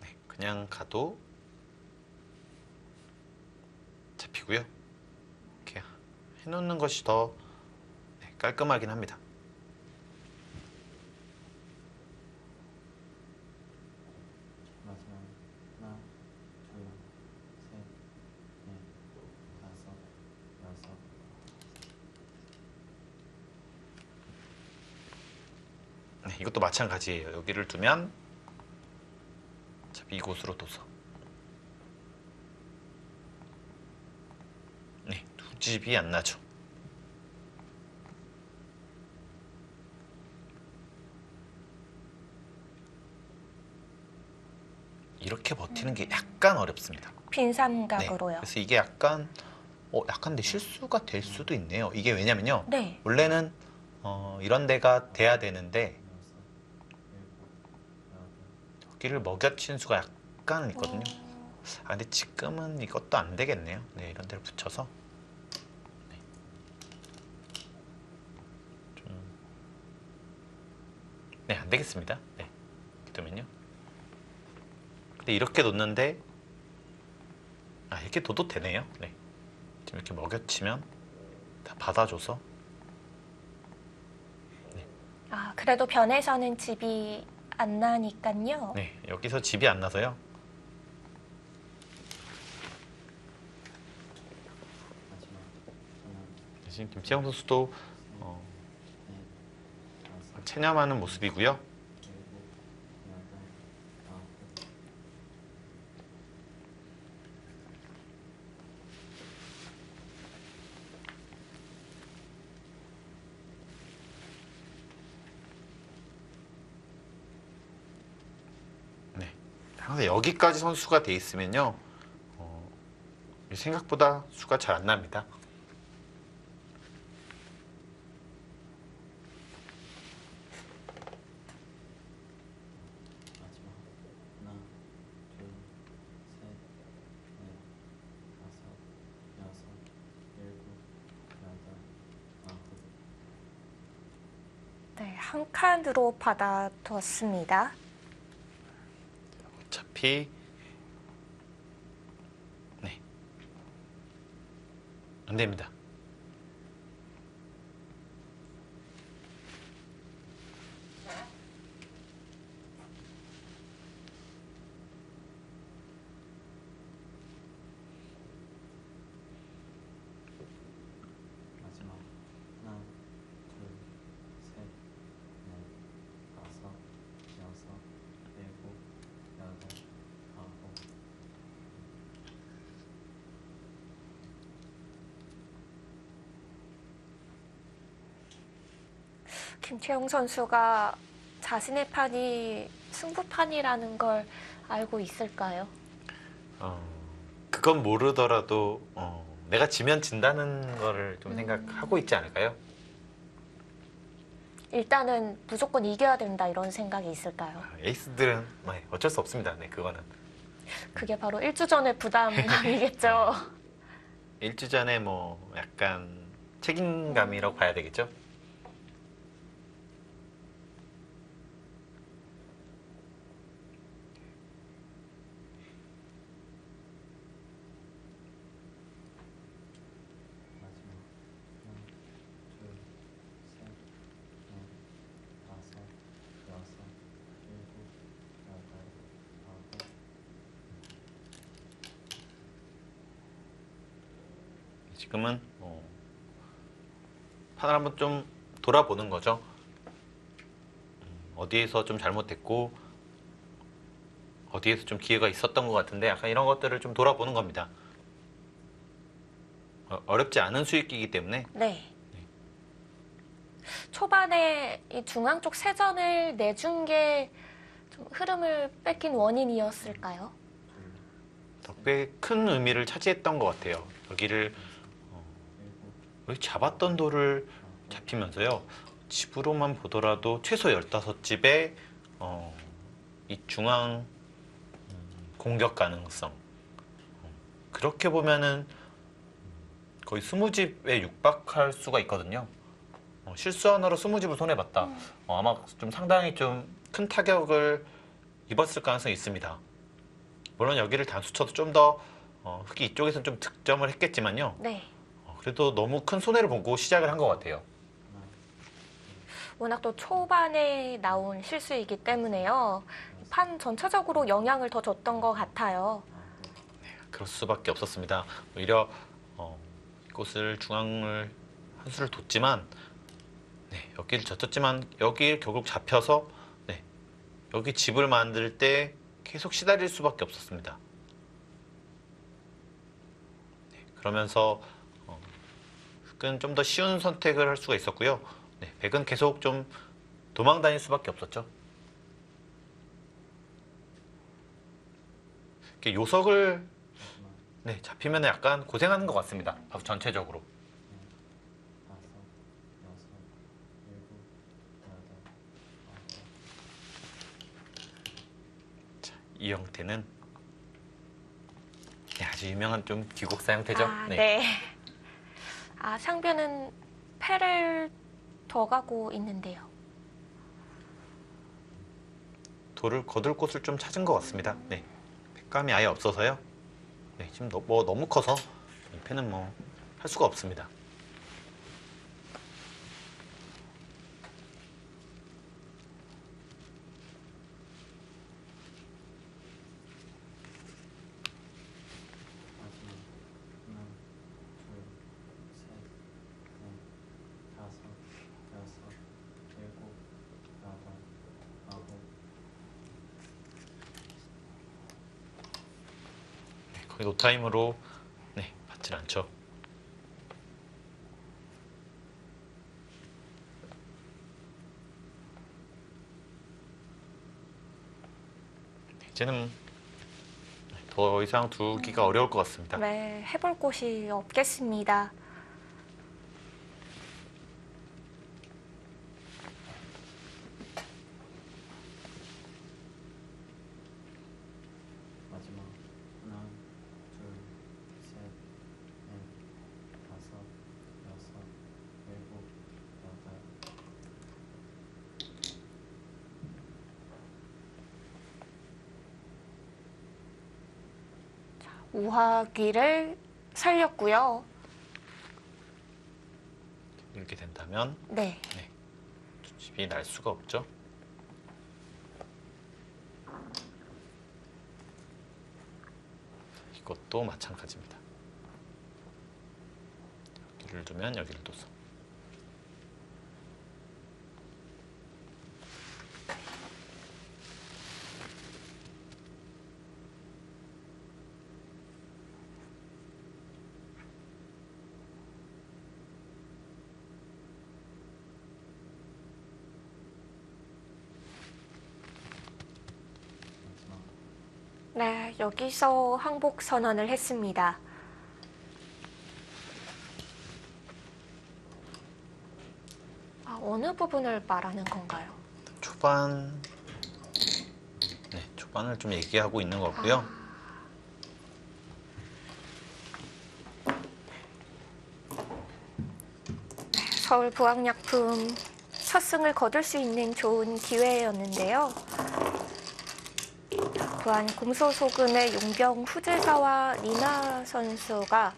네, 그냥 가도 잡히고요. 이렇게 해놓는 것이 더 깔끔하긴 합니다. 마지막 하나, 둘, 셋, 넷, 다섯, 여섯. 네, 이것도 마찬가지예요. 여기를 두면 어차피 이곳으로 둬서 두 집이 안 나죠. 이렇게 버티는 게 약간 어렵습니다. 빈 네, 삼각으로요. 그래서 이게 약간 약간 내 실수가 될 수도 있네요. 이게 왜냐면요. 네. 원래는 이런 데가 돼야 되는데 여기를 먹여친 수가 약간 있거든요. 근데 지금은 이것도 안 되겠네요. 네, 이런 데를 붙여서 안 되겠습니다. 네, 그러면요. 근데 이렇게 놓는데 이렇게 둬도 되네요. 네, 지금 이렇게 먹여치면 다 받아줘서 그래도 변에서는 집이 안 나니까요. 네, 여기서 집이 안 나서요. 마지막 하나, 지금 김치영 선수도 넷, 다섯, 체념하는 모습이고요. 일곱, 여덟, 아홉. 네, 항상 여기까지 선수가 돼 있으면요, 생각보다 수가 잘 안 납니다. 마지막 하나, 둘, 셋, 넷, 다섯, 여섯, 일곱, 여덟, 아홉. 네, 한 칸으로 받아두었습니다. 어차피 안 됩니다. 김채용 선수가 자신의 판이 승부판이라는 걸 알고 있을까요? 그건 모르더라도 내가 지면 진다는 거를 좀 생각하고 있지 않을까요? 일단은 무조건 이겨야 된다 이런 생각이 있을까요? 에이스들은 어쩔 수 없습니다. 네, 그거는. 그게 바로 일주전의 부담감이겠죠. 일주 전에 뭐 약간 책임감이라고 봐야 되겠죠? 마지막 하나, 둘, 셋, 넷, 다섯, 여섯, 일곱, 여덟, 아홉. 지금은 판을 한번 좀 돌아보는 거죠. 어디에서 좀 잘못됐고 어디에서 좀 기회가 있었던 것 같은데 약간 이런 것들을 좀 돌아보는 겁니다. 어렵지 않은 수익기이기 때문에 네. 초반에 이 중앙 쪽 세전을 내준 게 좀 흐름을 뺏긴 원인이었을까요? 꽤 큰 의미를 차지했던 것 같아요. 여기를 여기 잡았던 돌을 잡히면서요. 집으로만 보더라도 최소 15집의 이 중앙 공격 가능성 그렇게 보면은 거의 20집에 육박할 수가 있거든요. 실수 하나로 20집을 손해봤다. 아마 좀 상당히 좀 큰 타격을 입었을 가능성이 있습니다. 물론 여기를 단수 쳐도 좀 더 흑이 이쪽에서는 좀 득점을 했겠지만요. 네. 그래도 너무 큰 손해를 보고 시작을 한 것 같아요. 워낙 또 초반에 나온 실수이기 때문에요. 판 전체적으로 영향을 더 줬던 것 같아요. 그럴 수밖에 없었습니다. 오히려 이곳을 중앙을 한 수를 뒀지만 여기를 젖혔지만 여기 결국 잡혀서 여기 집을 만들 때 계속 시달릴 수밖에 없었습니다. 그러면서 흑은 좀 더 쉬운 선택을 할 수가 있었고요. 백은 계속 좀 도망 다닐 수밖에 없었죠. 이렇게 요석을 잡히면 약간 고생하는 것 같습니다. 전체적으로. 다섯, 여섯, 일곱, 여덟, 아홉. 이 형태는 아주 유명한 좀 귀국사 형태죠. 네. 상변은 패를 더 가고 있는데요. 돌을 거둘 곳을 좀 찾은 것 같습니다. 백감이 아예 없어서요. 지금 너무 커서 이 패는 뭐 할 수가 없습니다. 마지막 하나, 둘, 셋, 넷, 다섯, 여섯, 일곱, 여덟, 아홉. 거의 노타임으로 받질 않죠. 이제는 더 이상 두기가 어려울 것 같습니다. 네, 해볼 곳이 없겠습니다. 마지막 하나, 둘, 셋, 넷, 다섯, 여섯, 일곱, 여덟. 우하기를 살렸고요. 이렇게 된다면 네. 두 집이 날 수가 없죠. 이것도 마찬가지입니다. 여기를 두면 여기를 둬서 네, 여기서 항복 선언을 했습니다. 어느 부분을 말하는 건가요? 초반, 네, 초반을 좀 얘기하고 있는 것 같고요. 서울 부학약품 첫 승을 거둘 수 있는 좋은 기회였는데요. 부안 공소소금의 용병 후지사와 리나 선수가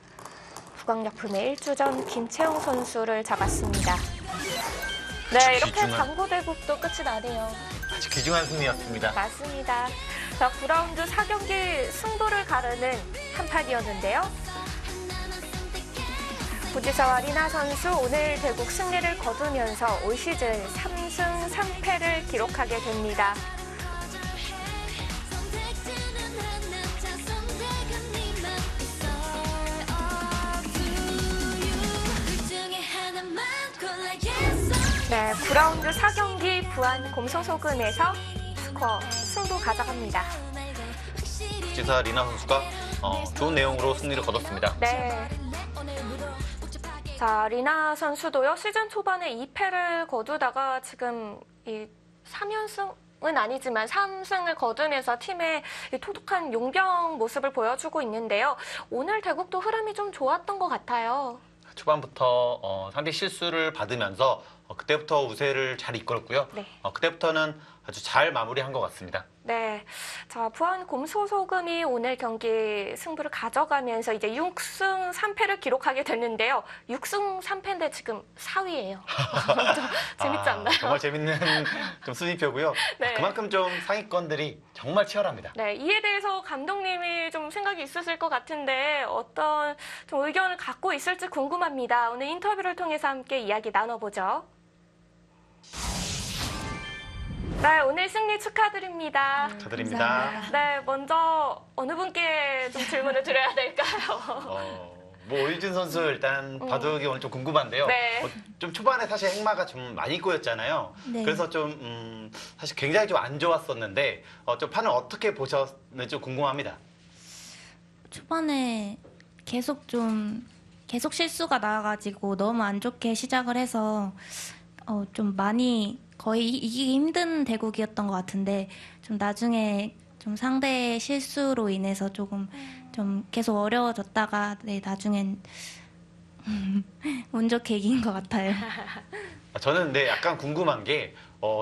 부강약품의 1주 전 김채영 선수를 잡았습니다. 네, 이렇게 귀중한- 장고대국도 끝이 나네요. 아주 귀중한 승리였습니다. 맞습니다. 자, 9라운드 4경기 승부를 가르는 한판이었는데요. 후지사와 리나 선수 오늘 대국 승리를 거두면서 올 시즌 3승 3패를 기록하게 됩니다. 네, 9라운드 4경기 부안 공소소금에서 스코어 승부 가져갑니다. 지사 리나 선수가 좋은 내용으로 승리를 거뒀습니다. 네. 자, 리나 선수도요, 시즌 초반에 2패를 거두다가 지금 이 3연승은 아니지만 3승을 거두면서 팀의 이 토독한 용병 모습을 보여주고 있는데요. 오늘 대국도 흐름이 좀 좋았던 것 같아요. 초반부터 상대 실수를 받으면서 그때부터 우세를 잘 이끌었고요. 네. 그때부터는 아주 잘 마무리한 것 같습니다. 네. 자, 부안 공소소금이 오늘 경기 승부를 가져가면서 이제 6승 3패를 기록하게 됐는데요. 6승 3패인데 지금 4위예요. 재밌지 않나요? 정말 재밌는 좀 순위표고요. 네. 그만큼 좀 상위권들이 정말 치열합니다. 네, 이에 대해서 감독님이 좀 생각이 있으실 것 같은데 어떤 좀 의견을 갖고 있을지 궁금합니다. 오늘 인터뷰를 통해서 함께 이야기 나눠보죠. 네, 오늘 승리 축하드립니다. 축하드립니다. 네, 먼저 어느 분께 좀 질문을 드려야 될까요? 뭐 오유진 선수 일단 바둑이 오늘 좀 궁금한데요. 네. 좀 초반에 사실 행마가 좀 많이 꼬였잖아요. 네. 그래서 좀 사실 굉장히 좀 안 좋았었는데 좀 판을 어떻게 보셨는지 좀 궁금합니다. 초반에 계속 실수가 나와가지고 너무 안 좋게 시작을 해서 좀 많이 거의 이기기 힘든 대국이었던 것 같은데 좀 나중에 좀 상대의 실수로 인해서 조금 좀 계속 어려워졌다가 네, 나중엔 운 좋게 이긴 것 같아요. 저는 근데 약간 궁금한 게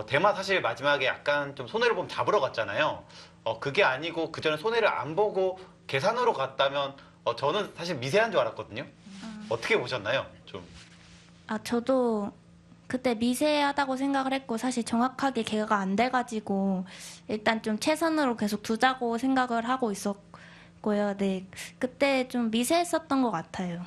대마 사실 마지막에 약간 좀 손해를 보면 잡으러 갔잖아요. 그게 아니고 그 전에 손해를 안 보고 계산으로 갔다면 저는 사실 미세한 줄 알았거든요. 어떻게 보셨나요? 좀. 저도 그때 미세하다고 생각을 했고 사실 정확하게 계가 안 돼가지고 일단 좀 최선으로 계속 두자고 생각을 하고 있었고요. 네, 그때 좀 미세했었던 것 같아요.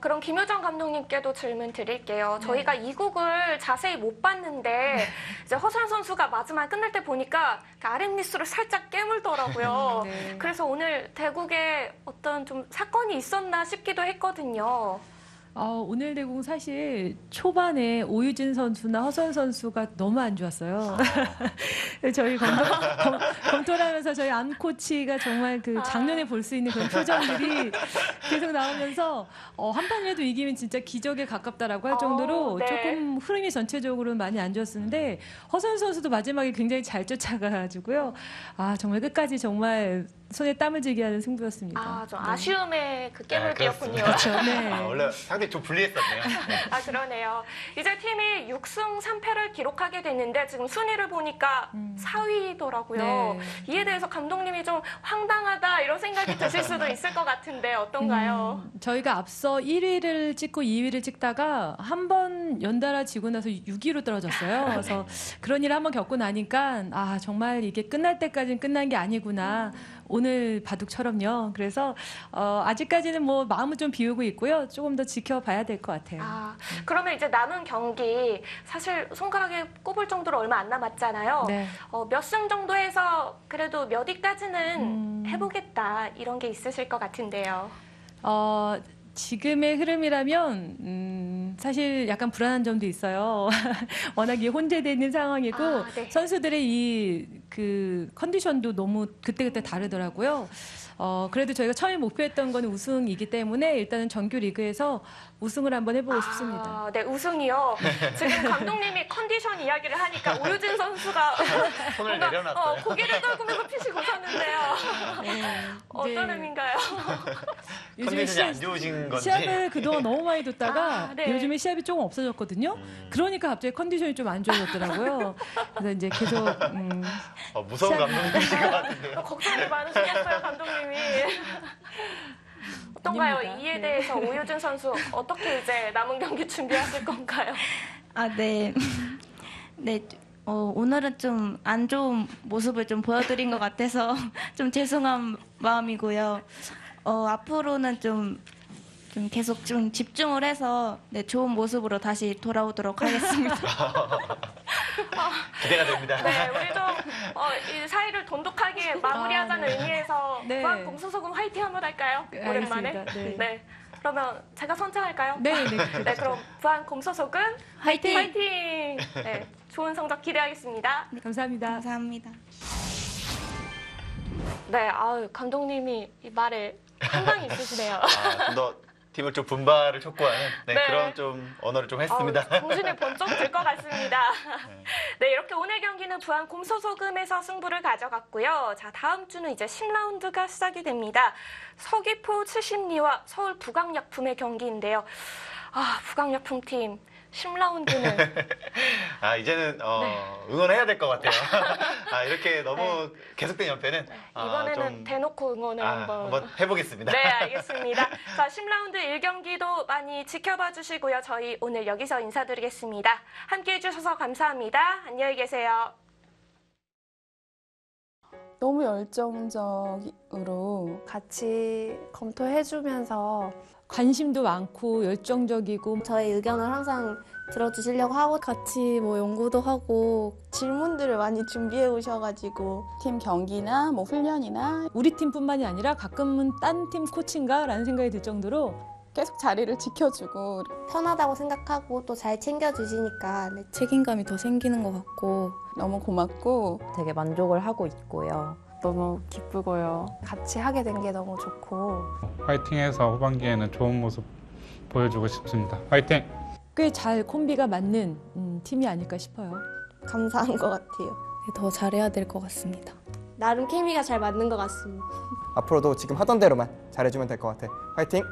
그럼 김효정 감독님께도 질문 드릴게요. 저희가 이 곡을 자세히 못 봤는데 이제 허수연 선수가 마지막 끝날 때 보니까 그 아랫미스를 살짝 깨물더라고요. 네. 그래서 오늘 대국에 어떤 좀 사건이 있었나 싶기도 했거든요. 오늘 대국은 사실 초반에 오유진 선수나 허선 선수가 너무 안 좋았어요. 저희 검토를 하면서 저희 안 코치가 정말 그 작년에 볼 수 있는 그런 표정들이 계속 나오면서 한 판이라도 이기면 진짜 기적에 가깝다라고 할 정도로 네. 조금 흐름이 전체적으로 많이 안 좋았는데 허선 선수도 마지막에 굉장히 잘 쫓아가가지고요. 정말 끝까지 정말 손에 땀을 쥐게 하는 승부였습니다. 좀 네. 아쉬움의 그 깨물기였군요. 그렇죠. 네. 원래 상당히 좀 불리했었네요. 네. 그러네요. 이제 팀이 6승 3패를 기록하게 됐는데 지금 순위를 보니까 4위더라고요. 네. 이에 대해서 감독님이 좀 황당하다 이런 생각이 드실 수도 있을 것 같은데 어떤가요? 저희가 앞서 1위를 찍고 2위를 찍다가 한 번 연달아 지고 나서 6위로 떨어졌어요. 그래서 그런 일을 한번 겪고 나니까 정말 이게 끝날 때까지는 끝난 게 아니구나. 오늘 바둑처럼요. 그래서 아직까지는 뭐 마음은 좀 비우고 있고요. 조금 더 지켜봐야 될 것 같아요. 그러면 이제 남은 경기 사실 손가락에 꼽을 정도로 얼마 안 남았잖아요. 네. 몇 승 정도 해서 그래도 몇 위까지는 해보겠다 이런 게 있으실 것 같은데요. 지금의 흐름이라면 사실 약간 불안한 점도 있어요. 워낙 이 혼재되어 있는 상황이고 네. 선수들의 이 그 컨디션도 너무 그때그때 다르더라고요. 그래도 저희가 처음에 목표했던 건 우승이기 때문에 일단은 정규 리그에서 우승을 한번 해보고 싶습니다. 네, 우승이요. 지금 감독님이 컨디션 이야기를 하니까 오유진 선수가 손을 뭔가, 내려놨어요. 고개를 떨구면서 피식 웃었는데요. 어떤 네. 의미인가요? 컨디션이 안 좋으신 건지. 시합을 그동안 너무 많이 뒀다가 네. 요즘에 시합이 조금 없어졌거든요. 그러니까 갑자기 컨디션이 좀 안 좋아졌더라고요. 그래서 이제 계속 무서운 감독님이신 것 같은데요. 걱정이 많으시겠어요, 감독님이. 어떤가요? 아닙니다. 이에 네. 대해서 오유진 선수 어떻게 이제 남은 경기 준비하실 건가요? 아, 네. 네. 오늘은 좀 안 좋은 모습을 좀 보여드린 것 같아서 좀 죄송한 마음이고요. 앞으로는 좀 계속 좀 집중을 해서 네, 좋은 모습으로 다시 돌아오도록 하겠습니다. 기대가 됩니다. 네, 우리 좀 이 사이를 돈독하게 마무리하자는 네. 의미에서 네. 부안 공소소금 화이팅 한번 할까요? 오랜만에. 알겠습니다. 네. 그러면 제가 선창할까요? 네, 네. 네, 그럼 부안 공소소금 화이팅! 화이팅! 네, 좋은 성적 기대하겠습니다. 감사합니다. 감사합니다. 네, 감독님이 이 말에 상당히 있으시네요. 좀 더 팀을 좀 분발을 촉구하는 네. 그런 좀 언어를 좀 했습니다. 정신이 번쩍 들 것 같습니다. 네, 이렇게 오늘 경기는 부안 곰소소금에서 승부를 가져갔고요. 자, 다음 주는 이제 10라운드가 시작이 됩니다. 서귀포 70리와 서울 북악약품의 경기인데요. 북악약품팀 10라운드는 이제는 응원해야 될 것 같아요. 이렇게 너무 네. 계속된 연패는 이번에는 좀 대놓고 응원을 한번 해보겠습니다. 네, 알겠습니다. 자, 10라운드 1경기도 많이 지켜봐 주시고요. 저희 오늘 여기서 인사드리겠습니다. 함께해 주셔서 감사합니다. 안녕히 계세요. 너무 열정적으로 같이 검토해주면서 관심도 많고 열정적이고 저의 의견을 항상 들어주시려고 하고 같이 뭐 연구도 하고 질문들을 많이 준비해 오셔가지고 팀 경기나 뭐 훈련이나 우리 팀뿐만이 아니라 가끔은 딴 팀 코치인가라는 생각이 들 정도로 계속 자리를 지켜주고 편하다고 생각하고 또 잘 챙겨주시니까 책임감이 더 생기는 것 같고 너무 고맙고 되게 만족을 하고 있고요. 너무 기쁘고요. 같이 하게 된 게 너무 좋고 화이팅해서 후반기에는 좋은 모습 보여주고 싶습니다. 화이팅! 꽤 잘 콤비가 맞는 팀이 아닐까 싶어요. 감사한 것 같아요. 더 잘해야 될 것 같습니다. 나름 케미가 잘 맞는 것 같습니다. 앞으로도 지금 하던 대로만 잘해주면 될 것 같아. 화이팅!